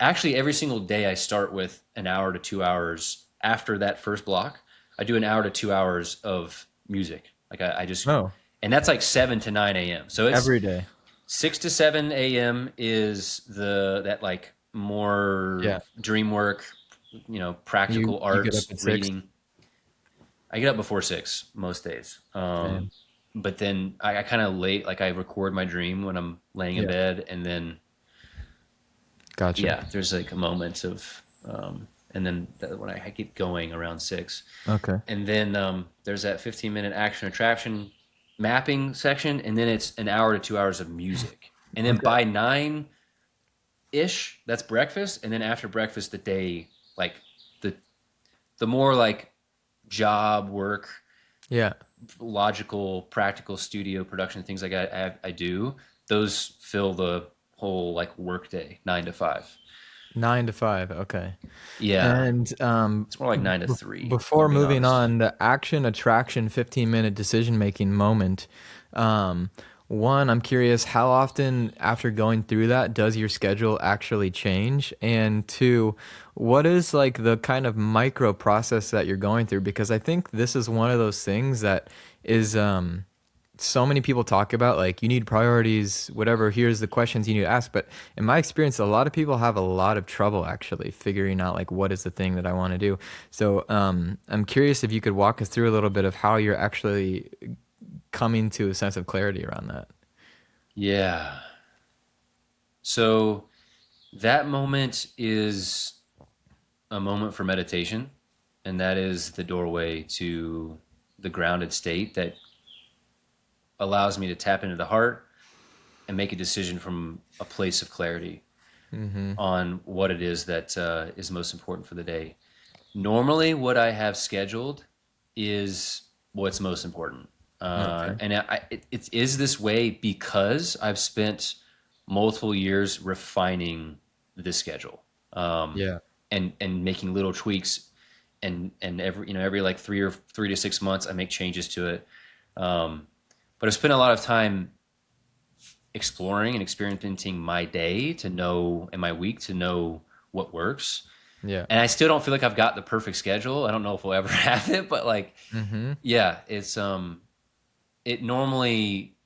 Actually, every single day I start with an hour to 2 hours after that first block. I do an hour to 2 hours of music. Like I just, Oh, and that's like 7 to 9 a.m. So it's every day. 6 to 7 a.m. is that like more Yeah. dream work, You practical you get up arts, at 6? reading. I get up before 6 most days. Damn. But then I kind of late, like I record my dream when I'm laying in Yeah. bed, and then Gotcha. yeah, there's like a moment of, and then when I get going around 6, Okay. and then there's that 15-minute action attraction mapping section, and then it's an hour to 2 hours of music, and then Okay. by 9 ish, that's breakfast, and then after breakfast, the day like the the more like job work Yeah. logical, practical studio production things like I do, those fill the whole like workday 9 to 5. 9 to 5. Okay. Yeah, And it's more like 9 to 3, if before I'm being moving honest. on, the action attraction 15-minute decision making moment. Um, one, I'm curious how often after going through that does your schedule actually change? And two, what is like the kind of micro process that you're going through? Because I think this is one of those things that is so many people talk about like you need priorities, whatever, here's the questions you need to ask. But in my experience, a lot of people have a lot of trouble actually figuring out like what is the thing that I want to do. So I'm curious if you could walk us through a little bit of how you're actually coming to a sense of clarity around that. Yeah. So that moment is a moment for meditation, and that is the doorway to the grounded state that allows me to tap into the heart and make a decision from a place of clarity Mm-hmm. on what it is that is most important for the day. Normally, what I have scheduled is what's most important. Okay. And it is this way because I've spent multiple years refining this schedule, um, Yeah. and making little tweaks, and every like 3 to 6 months I make changes to it. Um, but I've spent a lot of time exploring and experimenting my day to know, and my week to know what works. Yeah. And I still don't feel like I've got the perfect schedule. I don't know if we'll ever have it, but like, Mm-hmm. yeah, it normally,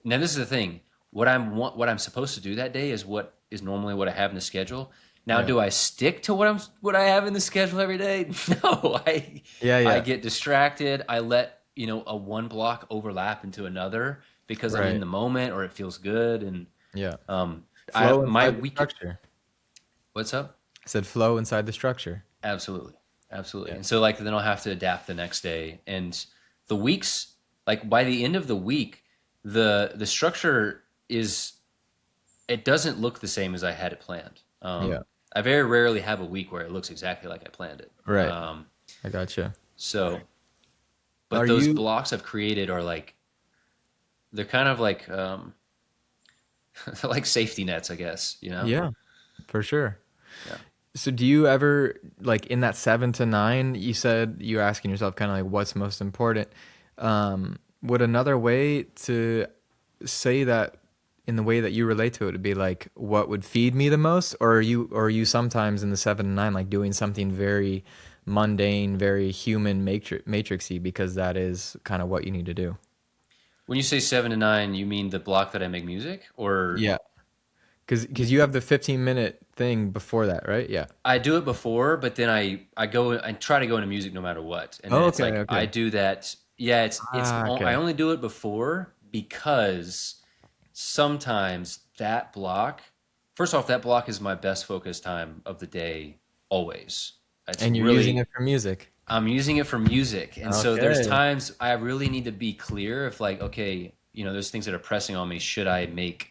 now this is the thing. What I'm supposed to do that day is what is normally what I have in the schedule. Now, Yeah. do I stick to what I have in the schedule every day? No, Yeah. I Yeah. get distracted. I let, a one block overlap into another because I'm in Right. the moment or it feels good. And Yeah. I Flow my inside the week. structure. What's up? I said flow inside the structure. Absolutely. Absolutely. Yeah. And so like then I'll have to adapt the next day. And the weeks, like by the end of the week, the structure is, it doesn't look the same as I had it planned. Yeah. I very rarely have a week where it looks exactly like I planned it. Right. I gotcha. So Are but those you? blocks I've created are like, they're kind of like they're like safety nets, I guess. Yeah, for sure. Yeah. So do you ever like in that 7 to 9, you said you're asking yourself kind of like what's most important. Would another way to say that in the way that you relate to it would be like what would feed me the most? Or are you sometimes in the 7 to 9 like doing something very mundane, very human matrixy because that is kind of what you need to do? When you say 7 to 9, you mean the block that I make music, or Yeah. Because you have the 15-minute thing before that, right? Yeah. I do it before, but then I try to go into music no matter what, and then Oh, it's okay, like I okay. do that. Yeah, I Okay. only do it before because sometimes that block first off, that block is my best focus time of the day always. It's And you're using really, it for music. I'm using it for music. And so there's Okay. times I really need to be clear if like, okay, there's things that are pressing on me. Should I make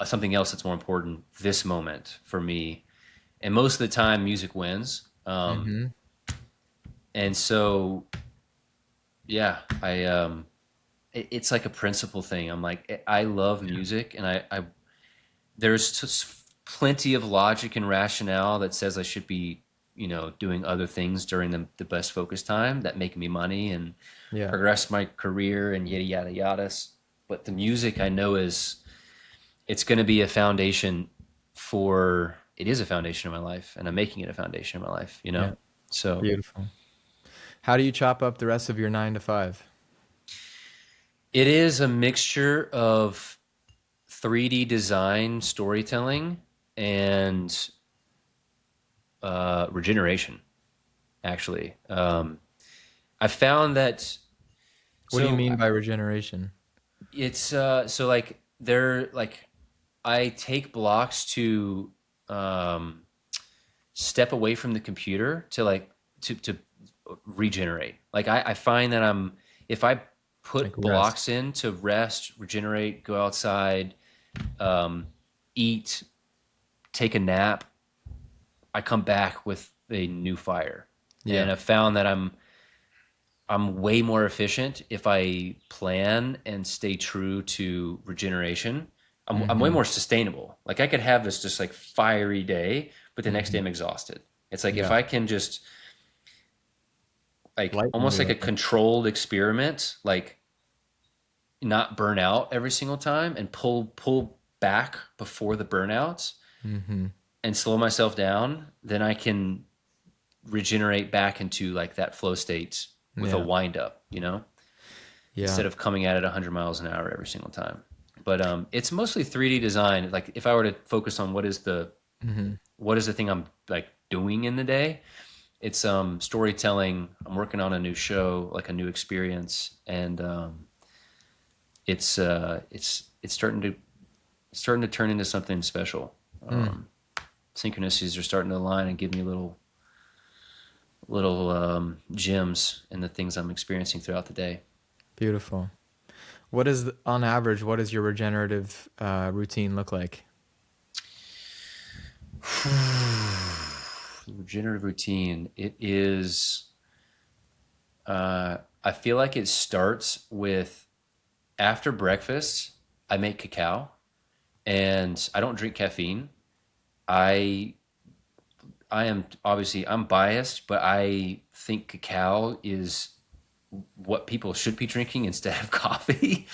something else that's more important this moment for me? And most of the time music wins. Mm-hmm. And so, yeah, it's like a principle thing. I'm like, I love music and there's just plenty of logic and rationale that says I should be, doing other things during the best focus time that make me money and Yeah. progress my career and yada yada yada. But the music I know it's going to be a foundation it is a foundation of my life, and I'm making it a foundation of my life. Yeah. So Beautiful. How do you chop up the rest of your 9 to 5? it is a mixture of 3D design, storytelling, and regeneration. Actually, I found that. What do you So mean by regeneration? it's so like they're like I take blocks to um, step away from the computer to to regenerate. Like I find that if I Like put rest. blocks in to rest, regenerate, go outside, um, eat, take a nap, I come back with a new fire. Yeah. And I've found that I'm way more efficient if I plan and stay true to regeneration. I'm way Mm-hmm. more sustainable. Like I could have this just like fiery day, but the next day Mm-hmm. I'm exhausted. It's like if Yeah. I can just like Lighten almost you like a a bit. controlled experiment, like not burn out every single time and pull back before the burnouts Mm-hmm. and slow myself down, then I can regenerate back into like that flow state with a Yeah. wind up, Yeah. instead of coming at it 100 miles an hour every single time. But it's mostly 3D design. Like if I were to focus on Mm-hmm. what is the thing I'm like doing in the day, it's storytelling. I'm working on a new show, like a new experience, and it's starting to turn into something special. Mm. Synchronicities are starting to align and give me little gems in the things I'm experiencing throughout the day. Beautiful. On average, what does your regenerative routine look like? Regenerative routine. It is. I feel like it starts with after breakfast. I make cacao, and I don't drink caffeine. I I am obviously I'm biased, but I think cacao is what people should be drinking instead of coffee.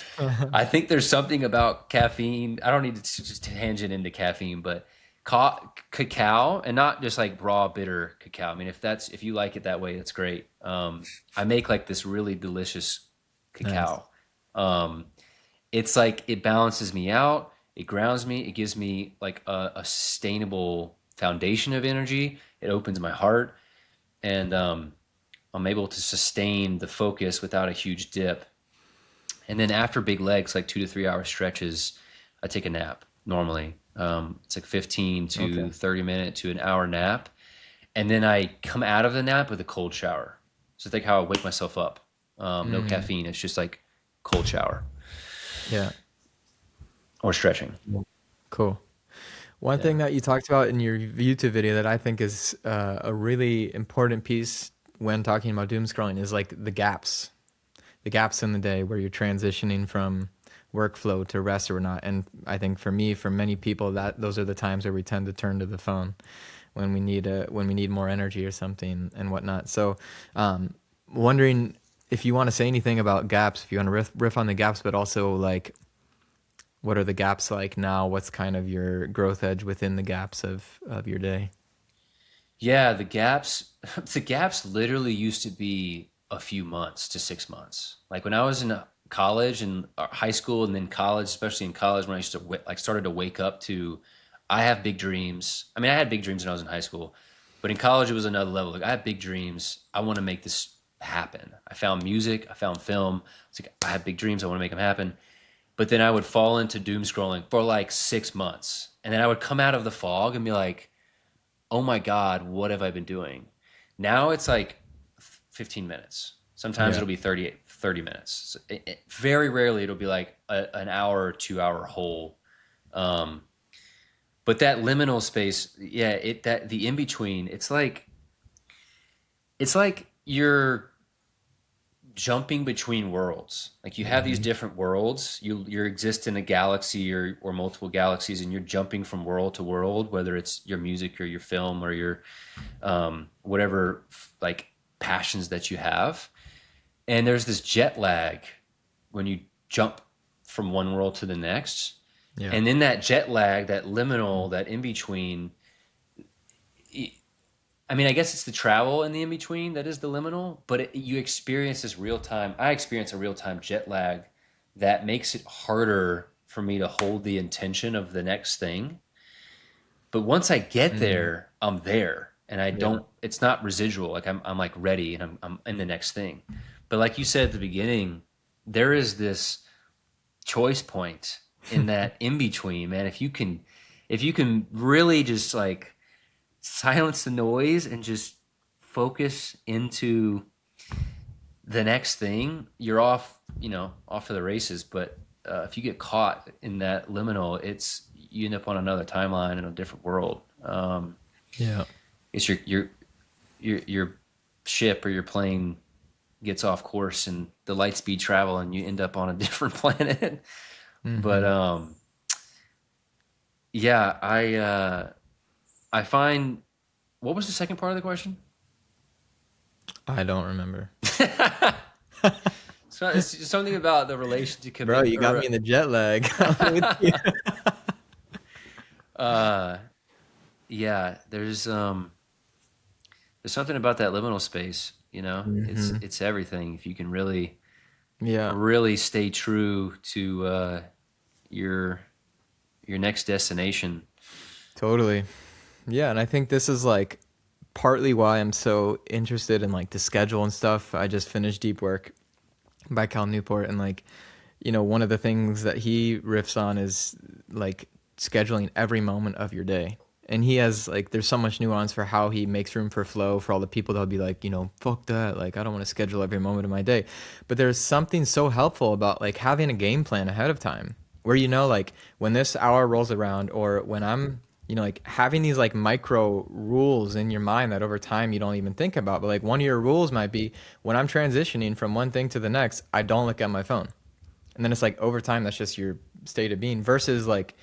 I think there's something about caffeine. I don't need to just tangent into caffeine, but cacao, and not just like raw bitter cacao. I mean, if you like it that way, that's great. I make like this really delicious Nice. cacao. Um, it's like it balances me out. It grounds me. It gives me like a sustainable foundation of energy. It opens my heart, and I'm able to sustain the focus without a huge dip. And then after big legs, like 2 to 3 hour stretches, I take a nap normally. It's like 15 Okay. to 30 minute to an hour nap. And then I come out of the nap with a cold shower. So think how I wake myself up. No Mm. caffeine. It's just like cold shower Yeah. or stretching. Cool. One Yeah. thing that you talked about in your YouTube video that I think is a really important piece when talking about doom scrolling is like the gaps in the day where you're transitioning from workflow to rest or not. And I think for me, for many people, that those are the times where we tend to turn to the phone when we need more energy or something and whatnot. So, wondering if you want to say anything about gaps, if you want to riff on the gaps, but also like what are the gaps like now? What's kind of your growth edge within the gaps of your day? Yeah, the gaps the gaps literally used to be a few months to 6 months. Like when I was in college and high school and then college, especially in college when I used to like started to wake up to I have big dreams. I mean, I had big dreams when I was in high school, but in college it was another level. Like I have big dreams. I want to make this happen. I found music, I found film. It's like I have big dreams, I want to make them happen. but then I would fall into doom scrolling for like 6 months. And then I would come out of the fog and be like, oh my God, what have I been doing? Now it's like 15 minutes. Sometimes Yeah. it'll be 30 minutes. So very rarely it'll be like an hour or 2 hour hole. Um, but that liminal space, yeah, that the in between, it's like you're jumping between worlds. Like you have these Hmm. different worlds. You exist in a galaxy or multiple galaxies, and you're jumping from world to world, whether it's your music or your film or your whatever like passions that you have. And there's this jet lag when you jump from one world to the next. Yeah. And in that jet lag, that liminal, that in between, I mean, I guess it's the travel in the in between that is the liminal, but you experience this real time. I experience a real time jet lag that makes it harder for me to hold the intention of the next thing. But once I get Mm. there, I'm there, and I Yeah. don't. It's not residual. Like I'm like ready, and I'm in the next thing. But like you said at the beginning, there is this choice point in that in between, man. If you can really just like silence the noise and just focus into the next thing, you're off, off to the races. But if you get caught in that liminal, you end up on another timeline in a different world. Yeah. It's your ship or your plane gets off course and the light speed travel, and you end up on a different planet. But Hmm. yeah, I find, what was the second part of the question? I don't remember. So it's something about the relation to Bro, commit you got or me in the jet lag. I'm with you. uh yeah, there's something about that liminal space, Hmm. it's everything. If you can really Yeah, really stay true to your your next destination. totally. Yeah, and I think this is like partly why I'm so interested in like the schedule and stuff. I just finished Deep Work by Cal Newport, and like, one of the things that he riffs on is like scheduling every moment of your day. And he has like, there's so much nuance for how he makes room for flow for all the people that'll be like, fuck that. Like, I don't want to schedule every moment of my day. But there's something so helpful about like having a game plan ahead of time where, like when this hour rolls around or when I'm, like having these like micro rules in your mind that over time you don't even think about. But like one of your rules might be when I'm transitioning from one thing to the next, I don't look at my phone. And then it's like over time that's just your state of being versus like,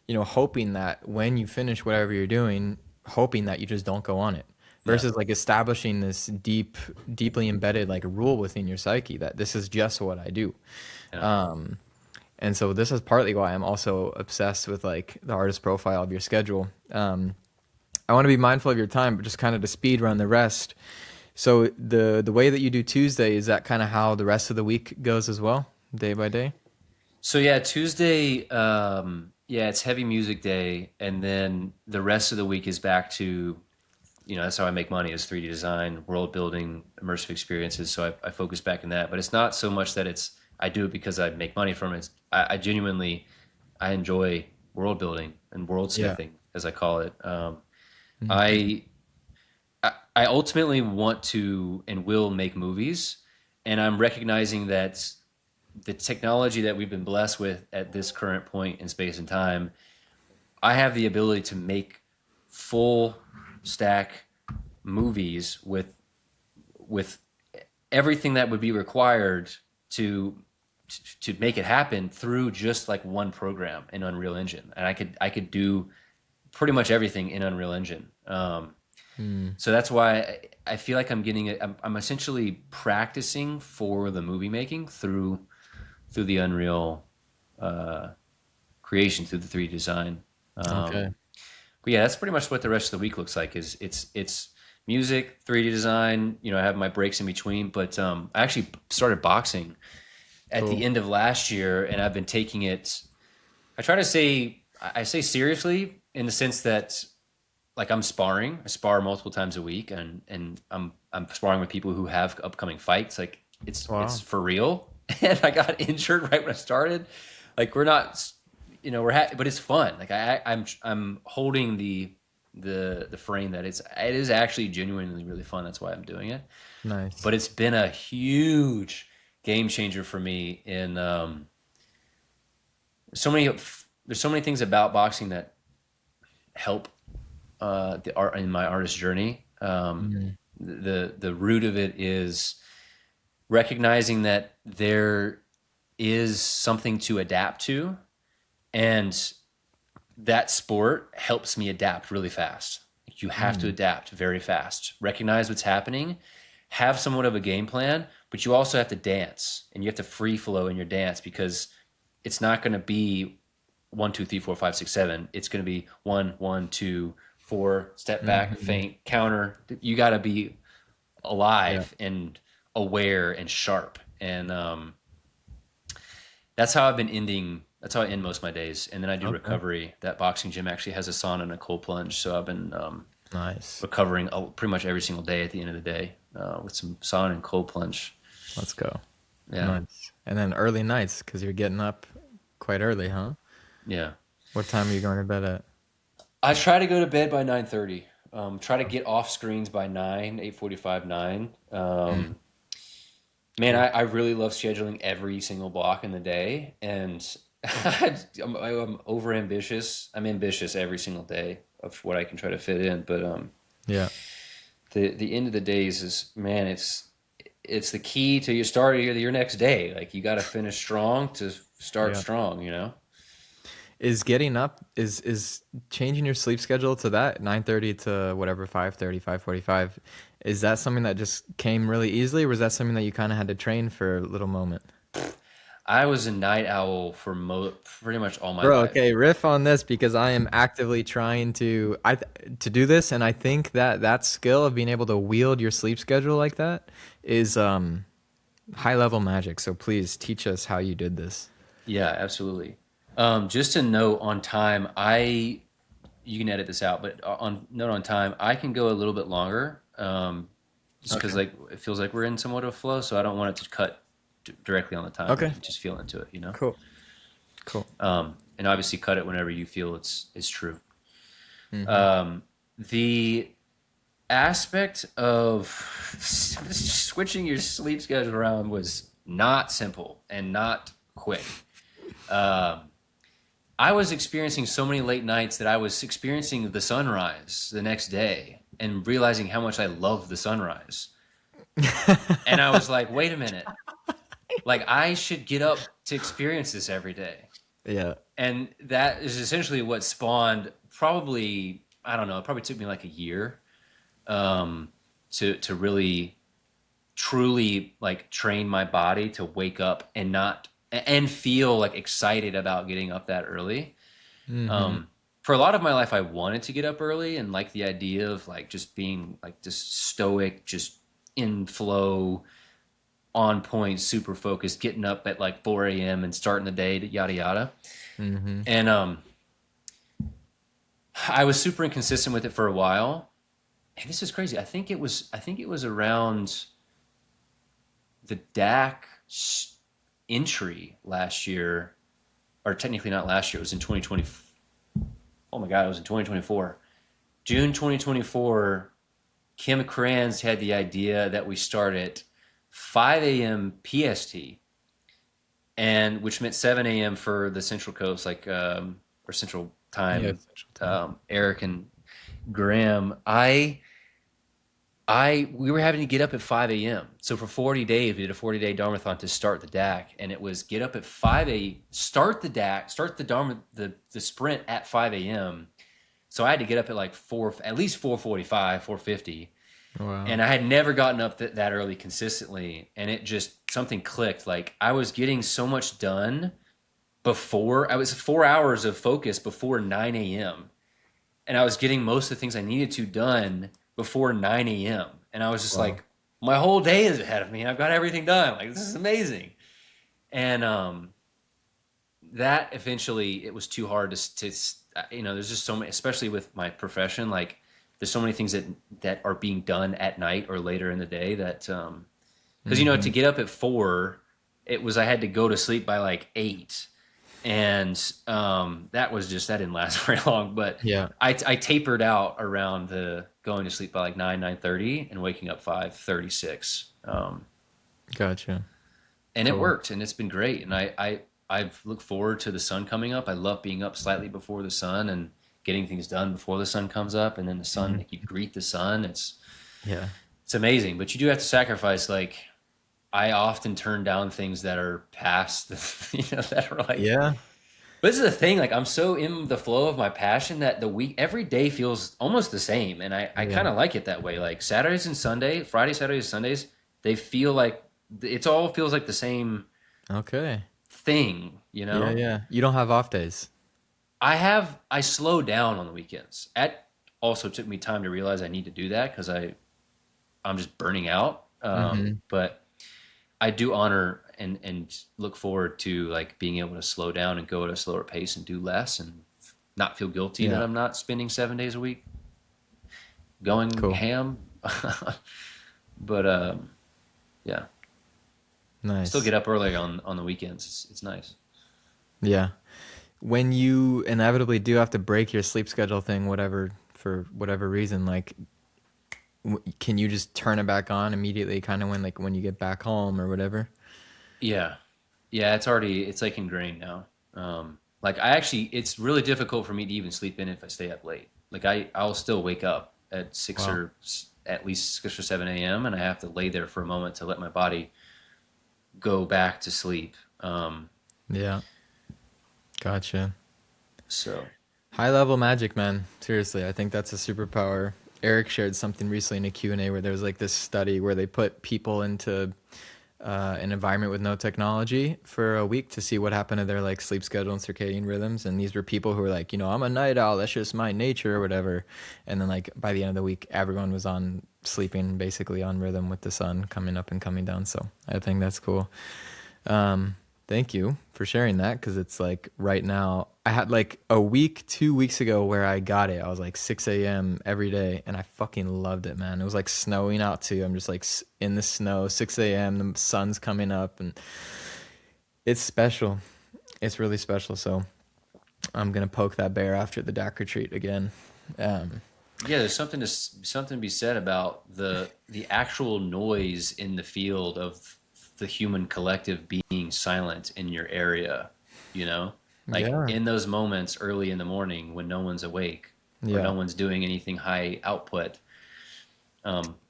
hoping that when you finish whatever you're doing, hoping that you just don't go on it Yeah. versus like establishing this deeply embedded like rule within your psyche that this is just what I do. Yeah. And so this is partly why I'm also obsessed with like the artist profile of your schedule. I want to be mindful of your time, but just kind of to speed run the rest. So the way that you do Tuesday, is that kind of how the rest of the week goes as well, day by day? So yeah, Tuesday, yeah, it's heavy music day, and then the rest of the week is back to, that's how I make money, is 3D design, world building, immersive experiences. So I focus back in that, but it's not so much that I do it because I make money from it. I genuinely, I enjoy world building and Yeah. worldsmithing, as I call it. Hmm. I I ultimately want to and will make movies, and I'm recognizing that the technology that we've been blessed with at this current point in space and time, I have the ability to make full stack movies with everything that would be required to to make it happen through just like one program in Unreal Engine, and I could do pretty much everything in Unreal Engine. Mm. So that's why I feel like I'm essentially practicing for the movie making through the Unreal uh, creation, through the 3D design. Okay. But yeah, that's pretty much what the rest of the week looks like. Is it's music, 3D design. I have my breaks in between, but I actually started boxing at the Cool. end of last year, and I've been taking it. I try to say I say seriously in the sense that like I'm sparring. I spar multiple times a week, and I'm sparring with people who have upcoming fights. Like it's Wow. for real. And I got injured right when I started, like we're not, but it's fun. Like I'm holding the frame that it is actually genuinely really fun. That's why I'm doing it. Nice. But it's been a huge game changer for me in so many. There's so many things about boxing that help the art in my artist journey. Mm. The root of it is recognizing that there is something to adapt to, and that sport helps me adapt really fast. You have to Mm. adapt very fast. Recognize what's happening, have somewhat of a game plan, but you also have to dance and you have to free flow in your dance because it's not going to be 1, 2, 3, 4, 5, 6, 7. It's going to be 1, 1, 2, 4, step back, Mm-hmm. feint, counter. You got to be Yeah. alive and aware and sharp. And that's how I've been ending. That's how I end most of my days. And then I do Okay. recovery. That boxing gym actually has a sauna and a cold plunge. So I've been Nice. recovering pretty much every single day at the end of the day with some sauna and cold plunge. Let's go. Yeah. Nice. And then early nights because you're getting up quite early, huh? Yeah. What time are you going to bed at? I try to go to bed by 9:30. Try to get off screens by 9, 8:45, 9. Mm. Man, I really love scheduling every single block in the day, and I'm over ambitious. I'm ambitious every single day of what I can try to fit in. But Yeah. the end of the days is, man, it's the key to your start of your next day. Like you got to finish strong to start Yeah. strong. You know. Is getting up is changing your sleep schedule to that 9:30 to whatever 5:30, 5:45. Is that something that just came really easily, or was that something that you kind of had to train for a little moment? I was a night owl for pretty much all my Bro, life. okay, riff on this because I am actively trying to do this, and I think that that skill of being able to wield your sleep schedule like that is high level magic. So please teach us how you did this. Yeah, absolutely. Just to note on time, you can edit this out, but on note on time, I can go a little bit longer, just because Okay. like it feels like we're in somewhat of a flow, so I don't want it to cut directly on the time. I Okay. can just feel into it, you know. Cool. Cool. And obviously cut it whenever you feel it's true. Hmm. Um, the aspect of switching your sleep schedule around was not simple and not quick. Um, I was experiencing so many late nights that I was experiencing the sunrise the next day and realizing how much I love the sunrise. And I was like, wait a minute. Like, I should get up to experience this every day. Yeah. And that is essentially what spawned probably, I don't know, it probably took me like a year to really truly like train my body to wake up and not and feel like excited about getting up that early. Hmm. For a lot of my life, I wanted to get up early and like the idea of like just being like just stoic, just in flow, on point, super focused, getting up at like 4 a.m. and starting the day, yada yada. Hmm. And I was super inconsistent with it for a while. And this is crazy. I think it was around the DAC entry last year, or technically not last year. It was in 2020. Oh my God, it was in 2024. June 2024, Kim Kranz had the idea that we start at 5 a.m. PST, and which meant 7 a.m. for the Central Coast, like or Central Yeah. Time. Central time. Eric and Graham, we were having to get up at 5 a.m. So for 40 days, we did a 40-day Dharmathon to start the DAC, and it was get up at 5 a. Start the DAC, start the Dharma the sprint at 5 a.m. So I had to get up at like at least 4:45, 4:50, Wow. and I had never gotten up that early consistently, and it just something clicked. Like I was getting so much done before. I was 4 hours of focus before 9 a.m. and I was getting most of the things I needed to done before 9 a.m. And I was just Wow. like, my whole day is ahead of me, and I've got everything done. Like this is amazing. And that eventually it was too hard there's just so many, especially with my profession, like there's so many things that are being done at night or later in the day that because to Hmm. get up at 4, it was I had to go to sleep by like 8, and that didn't last very long. But Yeah. I tapered out around the going to sleep by like 9:30 and waking up 5:36. Gotcha. And it Cool. worked, and it's been great. And I look forward to the sun coming up. I love being up slightly before the sun and getting things done before the sun comes up, and then the sun, Hmm. like, you greet the sun. Yeah. It's amazing, but you do have to sacrifice. Like, I often turn down things that are past the, that are like. Yeah. But this is the thing. Like, I'm so in the flow of my passion that every day feels almost the same, and I Yeah. kind of like it that way. Like Saturdays and Friday, Saturdays, Sundays, they feel like it's all feels like the same Okay. thing. Yeah, yeah. You don't have off days. I slow down on the weekends. That also took me time to realize I need to do that because I'm just burning out. Hmm. But I do honor and look forward to like being able to slow down and go at a slower pace and do less and not feel guilty that Yeah. I'm not spending 7 days a week going Cool. ham. But yeah, still Nice. get up early on the weekends. It's nice. Yeah. When you inevitably do have to break your sleep schedule thing, whatever, for whatever reason, like, can you just turn it back on immediately, kind of when you get back home or whatever? Yeah, yeah, it's like ingrained now. Like I actually, it's really difficult for me to even sleep in if I stay up late. Like I'll still wake up at Wow. at least 6 or 7 a.m. and I have to lay there for a moment to let my body go back to sleep. Yeah. Gotcha. So High level magic, man. Seriously, I think that's a superpower. Eric shared something recently in a Q&A where there was like this study where they put people into an environment with no technology for a week to see what happened to their like sleep schedule and circadian rhythms. And these were people who were like, I'm a night owl. That's just my nature or whatever. And then like by the end of the week, everyone was on sleeping basically on rhythm with the sun coming up and coming down. So I think that's cool. Thank you for sharing that because it's like right now I had like a week, 2 weeks ago where I got it. I was like 6 a.m. every day and I fucking loved it, man. It was like snowing out too. I'm just like in the snow, 6 a.m. The sun's coming up and it's special. It's really special. So I'm gonna poke that bear after the DAC retreat again. Um, yeah, there's something to be said about the actual noise in the field of the human collective being silent in your area, you know? Like yeah, in those moments early in the morning when no one's awake or no yeah, one's doing anything high output,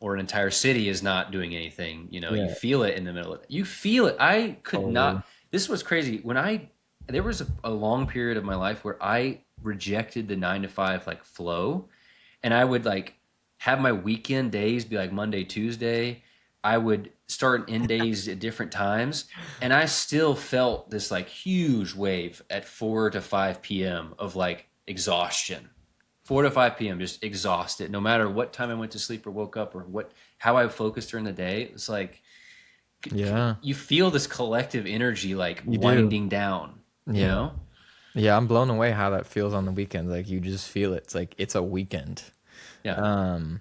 or an entire city is not doing anything, you yeah, feel it in the middle of it. You feel it. I could totally. not. This was crazy. There was a long period of my life where I rejected the 9 to 5 like flow, and I would like have my weekend days be like Monday, Tuesday. I would start and end days at different times, and I still felt this like huge wave at 4 to 5 p.m. of like exhaustion. 4 to 5 p.m. just exhausted. No matter what time I went to sleep or woke up or how I focused during the day, it's like Yeah, you feel this collective energy like you do. winding down. You Yeah. know? Yeah, I'm blown away how that feels on the weekends. Like you just feel it. It's like it's a weekend. Yeah. Um,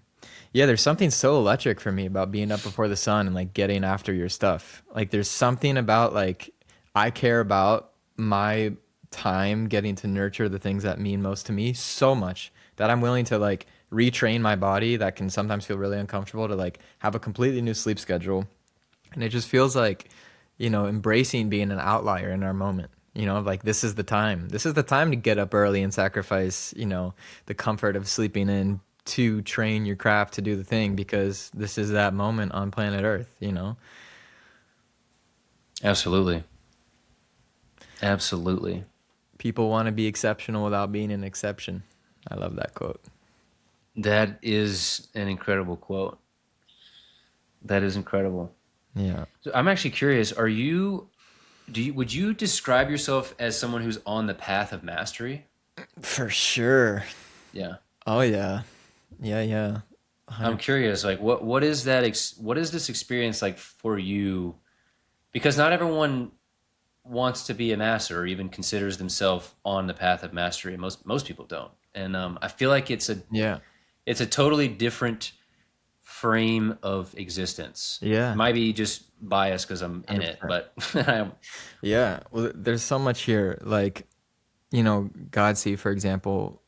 yeah, there's something so electric for me about being up before the sun and like getting after your stuff. Like there's something about like I care about my time getting to nurture the things that mean most to me so much that I'm willing to like retrain my body that can sometimes feel really uncomfortable to like have a completely new sleep schedule. And it just feels like, embracing being an outlier in our moment. Like this is the time. This is the time to get up early and sacrifice, the comfort of sleeping in to train your craft to do the thing because this is that moment on planet Earth. Absolutely. Absolutely. People want to be exceptional without being an exception. I love that quote. That is an incredible quote. That is incredible. Yeah. So I'm actually curious, would you describe yourself as someone who's on the path of mastery? For sure. Yeah. Oh yeah. Yeah, yeah. I'm 100%. curious, like what is this experience like for you? Because not everyone wants to be a master or even considers themselves on the path of mastery. Most people don't, and I feel like Yeah. it's a totally different frame of existence. It Yeah, might be just biased because I'm in it, 100%. but I, Yeah, well, there's so much here. Like, Godsey, for example,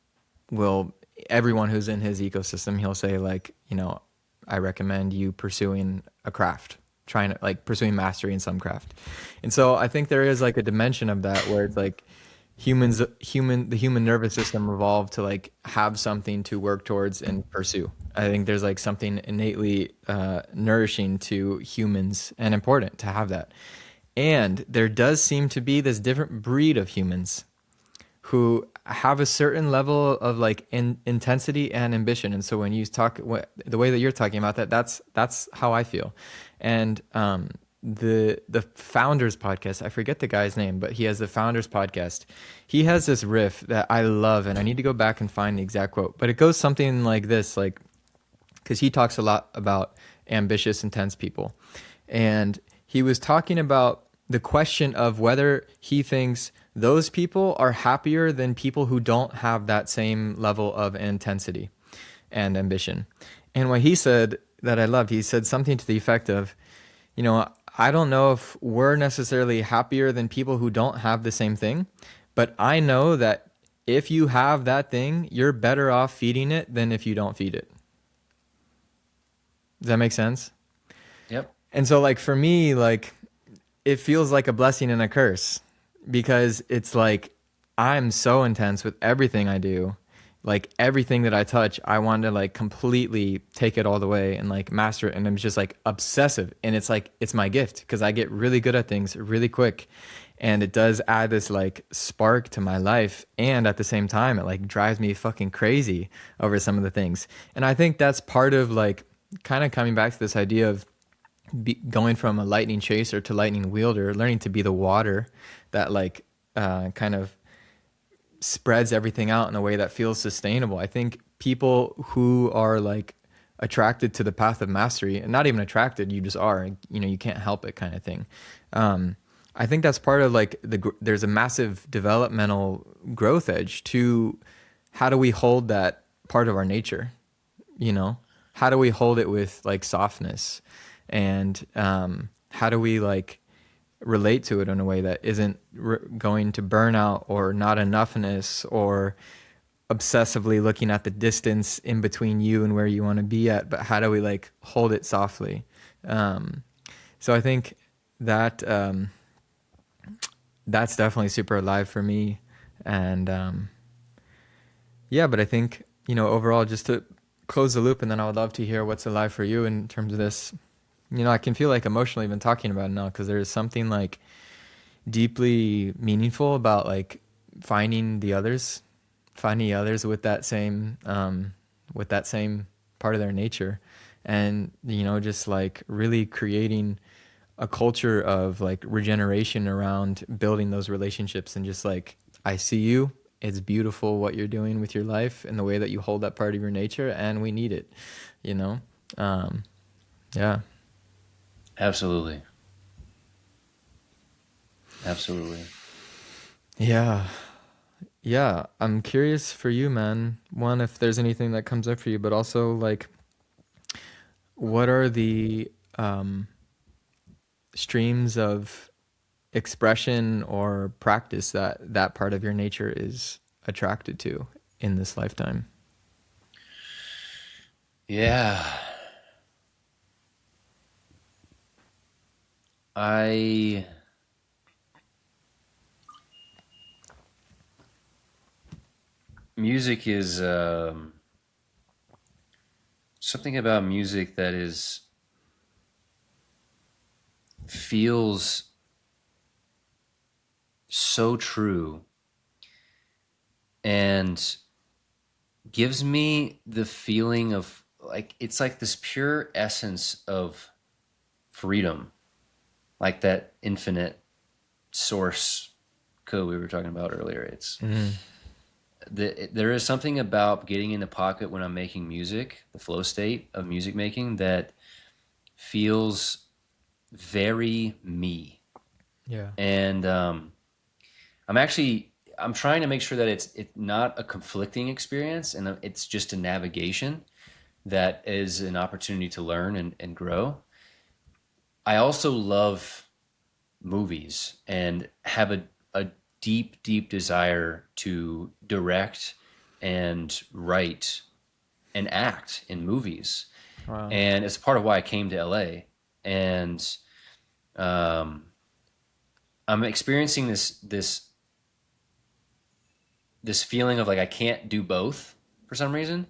will everyone who's in his ecosystem, he'll say like, I recommend you pursuing a craft, trying to like pursuing mastery in some craft. And so I think there is like a dimension of that where it's like the human nervous system evolved to like have something to work towards and pursue. I think there's like something innately nourishing to humans and important to have that. And there does seem to be this different breed of humans who have a certain level of like intensity and ambition. And so when you talk the way that you're talking about that, that's how I feel. And the founders podcast, I forget the guy's name, but he has the founders podcast. He has this riff that I love, and I need to go back and find the exact quote, but it goes something like this, like, because he talks a lot about ambitious, intense people. And he was talking about the question of whether he thinks those people are happier than people who don't have that same level of intensity and ambition. And what he said that I loved, he said something to the effect of, I don't know if we're necessarily happier than people who don't have the same thing, but I know that if you have that thing, you're better off feeding it than if you don't feed it. Does that make sense? yep. And so like for me, like it feels like a blessing and a curse because it's like I'm so intense with everything I do. Like everything that I touch, I want to like completely take it all the way and like master it. And I'm just like obsessive. And it's like, it's my gift because I get really good at things really quick. And it does add this like spark to my life. And at the same time, it like drives me fucking crazy over some of the things. And I think that's part of like kind of coming back to this idea of going from a lightning chaser to lightning wielder, learning to be the water that like kind of spreads everything out in a way that feels sustainable. I think people who are like attracted to the path of mastery, and not even attracted, you just are, you can't help it kind of thing. I think that's part of like there's a massive developmental growth edge to how do we hold that part of our nature, how do we hold it with like softness, and how do we like relate to it in a way that isn't going to burnout or not enoughness or obsessively looking at the distance in between you and where you want to be at, but how do we like hold it softly? So I think that that's definitely super alive for me. And yeah, but I think, overall, just to close the loop, and then I would love to hear what's alive for you in terms of this. I can feel like emotionally even talking about it now because there's something like deeply meaningful about like finding others with that same part of their nature, and just like really creating a culture of like regeneration around building those relationships, and just like I see you. It's beautiful what you're doing with your life and the way that you hold that part of your nature, and we need it, you know. Yeah. Absolutely. Absolutely. Yeah. Yeah. I'm curious for you, man. One, if there's anything that comes up for you, but also like, what are the streams of expression or practice that that part of your nature is attracted to in this lifetime? Yeah. I music is something about music that is feels so true and gives me the feeling of like it's like this pure essence of freedom, like that infinite source code we were talking about earlier. Mm. There is something about getting in the pocket when I'm making music, the flow state of music making, that feels very me. Yeah. And I'm trying to make sure that it's not a conflicting experience and it's just a navigation. that is an opportunity to learn and grow. I also love movies and have a deep, deep desire to direct and write and act in movies. Wow. And it's part of why I came to LA. And um, I'm experiencing this feeling of like I can't do both for some reason,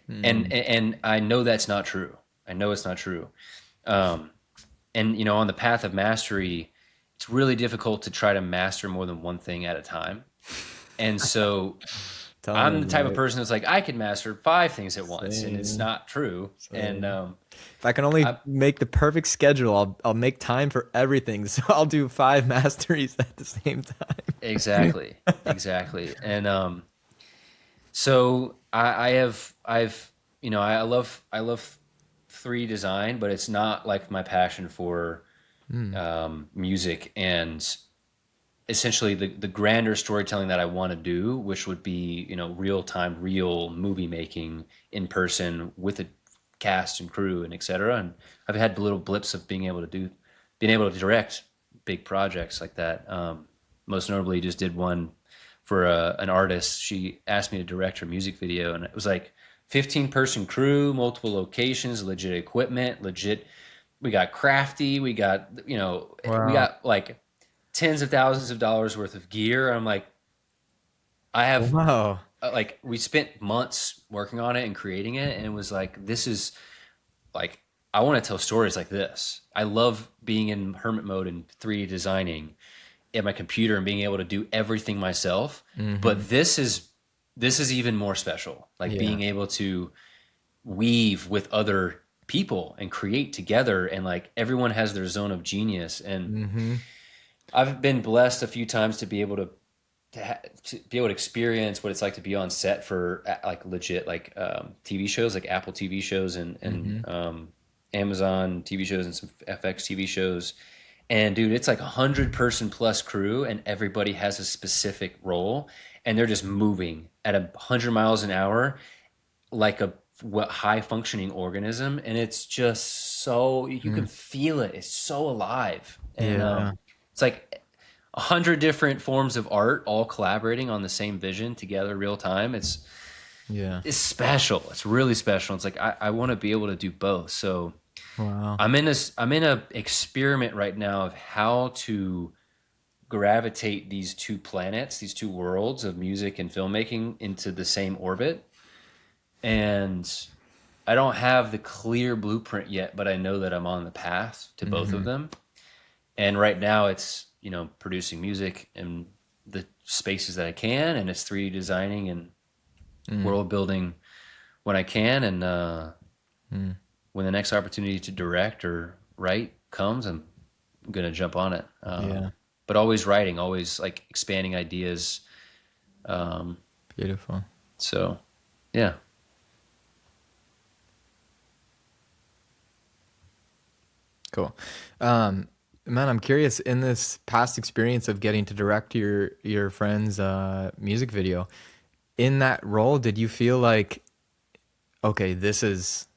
Mm. and I know that's not true. I know it's not true. Um, and on the path of mastery, it's really difficult to try to master more than one thing at a time. And so Tell me I'm the type about of it. person that's like I can master five things at once, and it's Same. not true. And Same. If I can only I, make the perfect schedule, I'll make time for everything. So I'll do five masteries at the same time. exactly, exactly. And so I've I love 3D design, but it's not like my passion for Mm. music and essentially the grander storytelling that I want to do, which would be real time, real movie making in person with a cast and crew and etc. And I've had little blips of being able to direct big projects like that. Most notably, just did one for an artist. She asked me to direct her music video, and it was like 15-person crew, multiple locations, legit equipment, legit. We got crafty. We Wow. got like tens of thousands of dollars worth of gear. I'm like, I have Wow. like we spent months working on it and creating it, and it was like this is like I want to tell stories like this. I love being in hermit mode and 3D designing at my computer and being able to do everything myself. Hmm. But this is even more special. Like Yeah. being able to weave with other people and create together, and like everyone has their zone of genius. And Hmm. I've been blessed a few times to be able to be able to experience what it's like to be on set for like legit like TV shows, like Apple TV shows and Hmm. Amazon TV shows and some FX TV shows. And dude, it's like 100-person plus crew, and everybody has a specific role, and they're just moving at 100 miles an hour like a high functioning organism, and it's just so you can feel it. It's so alive, and Yeah. it's like 100 different forms of art all collaborating on the same vision together, real time. Yeah. It's special. It's really special. It's like I want to be able to do both. So Wow. I'm in a experiment right now of how to gravitate these two planets, these two worlds of music and filmmaking into the same orbit. And I don't have the clear blueprint yet, but I know that I'm on the path to both of Hmm. them. And right now it's, producing music in the spaces that I can, and it's 3D designing and Mm. world building when I can. And Mm. when the next opportunity to direct or write comes, I'm gonna jump on it. Yeah. But always writing, always like expanding ideas. Um, Beautiful. so, yeah. Cool. Um, Man, I'm curious in this past experience of getting to direct your friend's music video, in that role, did you feel like, okay, this is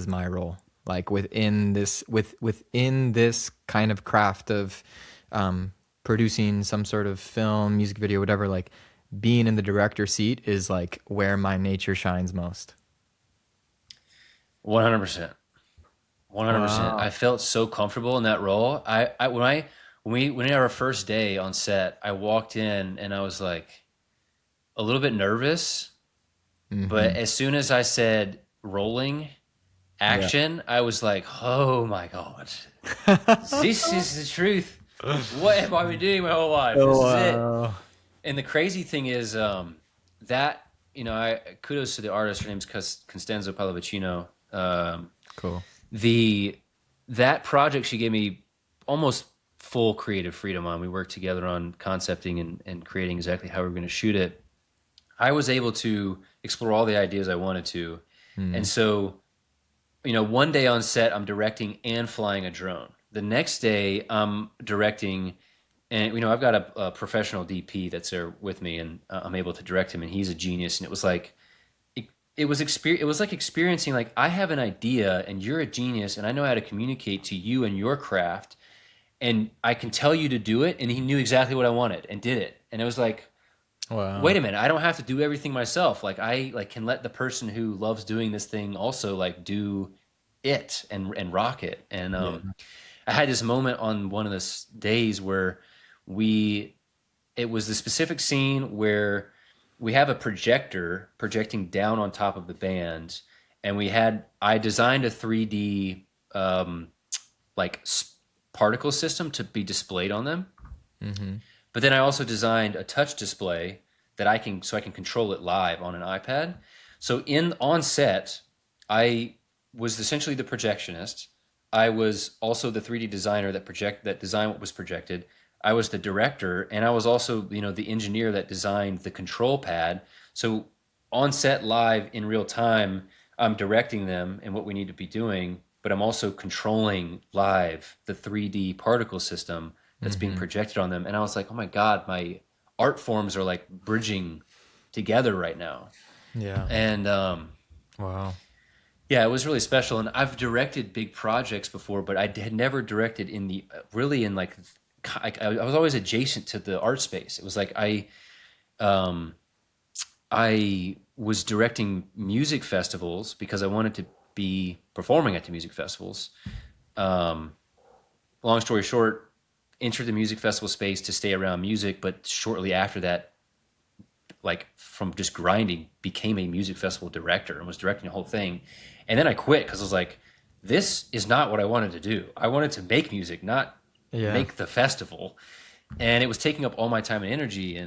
my role, like within this kind of craft of producing some sort of film, music video, whatever, like being in the director seat is like where my nature shines most. 100%. 100%. I Wow. felt so comfortable in that role. When we had our first day on set, I walked in and I was like a little bit nervous, but Mm-hmm. as soon as I said rolling Yeah. action, I was like, "Oh my God. This is the truth. What have I been doing my whole life? Oh, This is it." wow. And the crazy thing is that, I kudos to the artist. Her name's Constanzo Pallavicino. Cool. The that project she gave me almost full creative freedom on. We worked together on concepting and creating exactly how we were going to shoot it. I was able to explore all the ideas I wanted to. And Mm. so, one day on set, I'm directing and flying a drone. The next day, I'm directing, and I've got a professional DP that's there with me, and I'm able to direct him, and he's a genius. And it was like it was like experiencing, like, I have an idea and you're a genius and I know how to communicate to you and your craft, and I can tell you to do it, and he knew exactly what I wanted and did it. And it was like, Wow. wait a minute, I don't have to do everything myself. Like, I like can let the person who loves doing this thing also like do it and rock it. And Yeah. I had this moment on one of the days where we it was the specific scene where we have a projector projecting down on top of the band, and I designed a 3D like particle system to be displayed on them. Mm-hmm. But then I also designed a touch display that I can control it live on an iPad. So in on set, I was essentially the projectionist. I was also the 3D designer that designed what was projected. I was the director, and I was also, the engineer that designed the control pad. So on set live in real time, I'm directing them and what we need to be doing, but I'm also controlling live the 3D particle system that's being Mm-hmm. projected on them. And I was like, oh my God, my art forms are like bridging together right now. Yeah. And Wow. yeah, it was really special. And I've directed big projects before, but I had never directed in the really in like I was always adjacent to the art space. It was like um, I was directing music festivals because I wanted to be performing at the music festivals. Um, Long story short, entered the music festival space to stay around music, but shortly after that, like from just grinding, became a music festival director and was directing the whole thing. And then I quit because I was like, this is not what I wanted to do. I wanted to make music, not Yeah. make the festival. And it was taking up all my time and energy.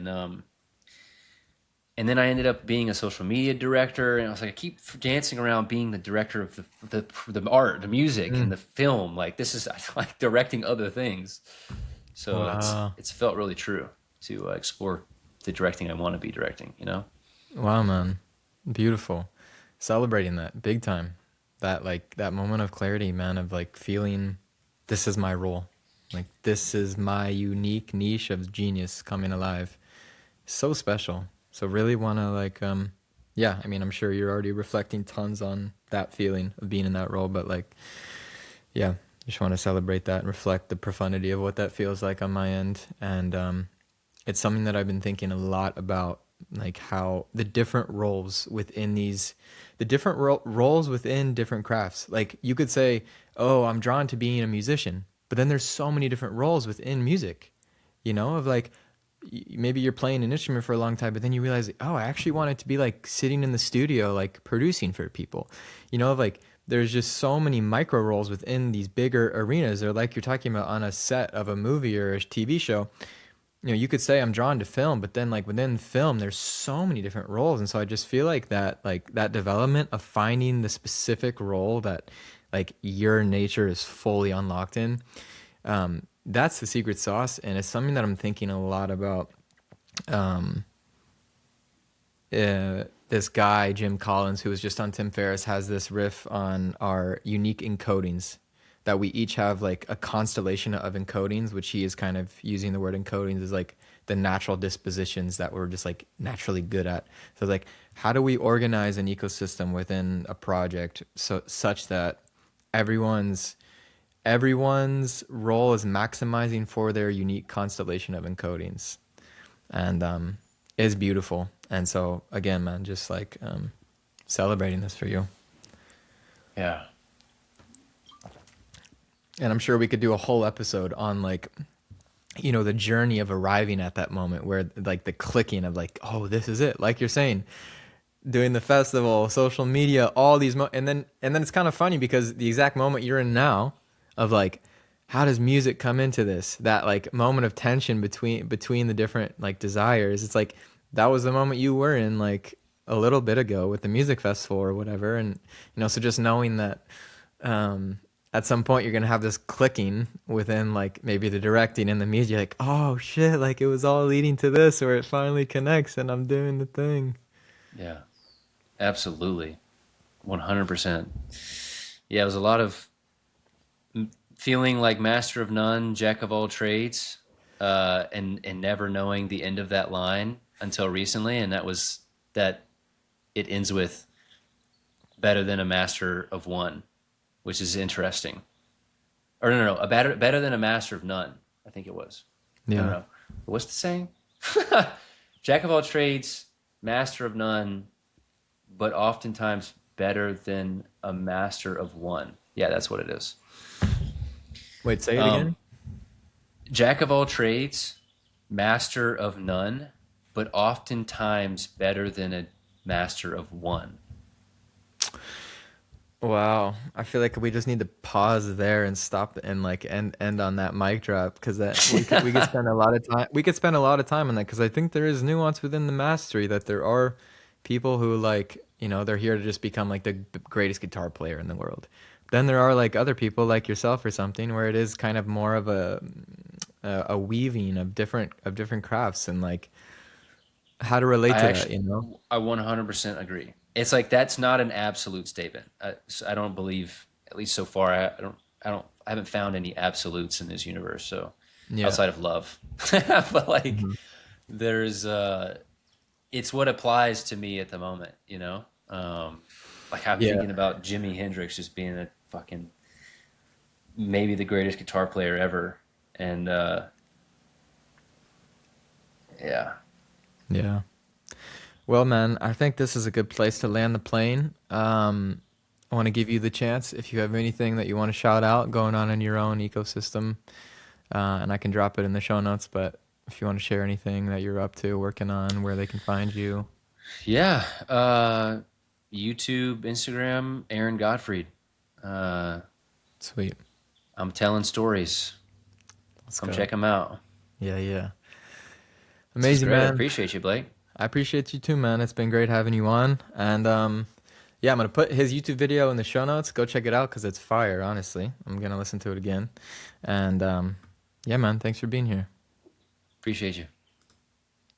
And then I ended up being a social media director, and I was like, I keep dancing around being the director of the art, the music, and Mm. the film. Like, this is I like directing other things. So Wow. it's felt really true to explore the directing I want to be directing. You know? Wow, man. Beautiful. Celebrating that big time. That like that moment of clarity, man, of like feeling this is my role. Like this is my unique niche of genius coming alive. So special. So really want to like yeah, I mean, I'm sure you're already reflecting tons on that feeling of being in that role, but like yeah, just want to celebrate that and reflect the profundity of what that feels like on my end. And it's something that I've been thinking a lot about, like how the different roles within the different roles within different crafts. Like you could say, oh, I'm drawn to being a musician, but then there's so many different roles within music, of like, maybe you're playing an instrument for a long time, but then you realize, oh, I actually want it to be like sitting in the studio, like producing for people, of like, there's just so many micro roles within these bigger arenas. Or like you're talking about on a set of a movie or a TV show, you could say I'm drawn to film, but then like within film, there's so many different roles. And so I just feel like that development of finding the specific role that like your nature is fully unlocked in, that's the secret sauce. And it's something that I'm thinking a lot about. Um, this guy, Jim Collins, who was just on Tim Ferriss, has this riff on our unique encodings, that we each have like a constellation of encodings, which he is kind of using the word encodings as like the natural dispositions that we're just like naturally good at. So like, how do we organize an ecosystem within a project such that everyone's everyone's role is maximizing for their unique constellation of encodings, and is beautiful. And so again, man, just like celebrating this for you. Yeah. And I'm sure we could do a whole episode on like, the journey of arriving at that moment where like the clicking of like, oh, this is it. Like you're saying, doing the festival, social media, all these, and then it's kind of funny because the exact moment you're in now of like, how does music come into this? That like moment of tension between the different like desires. It's like that was the moment you were in like a little bit ago with the music festival or whatever. And so just knowing that at some point you're gonna have this clicking within like maybe the directing and the music, you're like, oh shit, like it was all leading to this, where it finally connects and I'm doing the thing. Yeah. Absolutely. 100%. Yeah, it was a lot of feeling like master of none, jack of all trades, and never knowing the end of that line until recently, and that was that it ends with better than a master of one, which is interesting. Or no, a better than a master of none. I think it was. Yeah. No. What's the saying? Jack of all trades, master of none, but oftentimes better than a master of one. Yeah, that's what it is. Wait, say it Um, again. Jack of all trades, master of none, but oftentimes better than a master of one. Wow, I feel like we just need to pause there and stop and like end on that mic drop because that we could spend a lot of time we could spend a lot of time on that because I think there is nuance within the mastery that there are people who like they're here to just become like the greatest guitar player in the world. Then there are like other people like yourself or something where it is kind of more of a weaving of different crafts and like how to relate I to that, actually, you know? I 100% agree. It's like that's not an absolute statement. I don't believe, at least so far, I haven't found any absolutes in this universe. So Yeah. outside of love, but like Mhm. there's, it's what applies to me at the moment. Like I'm Yeah. thinking about Jimi Hendrix just being a fucking maybe the greatest guitar player ever, and yeah, Yeah. Well, man, I think this is a good place to land the plane. I want to give you the chance if you have anything that you want to shout out going on in your own ecosystem, and I can drop it in the show notes. But if you want to share anything that you're up to, working on, where they can find you, yeah. YouTube, Instagram, Aaron Gottfried. Uh, sweet. I'm telling stories. Let's Come go. check them out. Yeah, yeah. This is Amazing, great. I man. appreciate you, Blake. I appreciate you too, man. It's been great having you on. And yeah, I'm gonna put his YouTube video in the show notes. Go check it out because it's fire. Honestly, I'm gonna listen to it again. And yeah, man, thanks for being here. Appreciate you.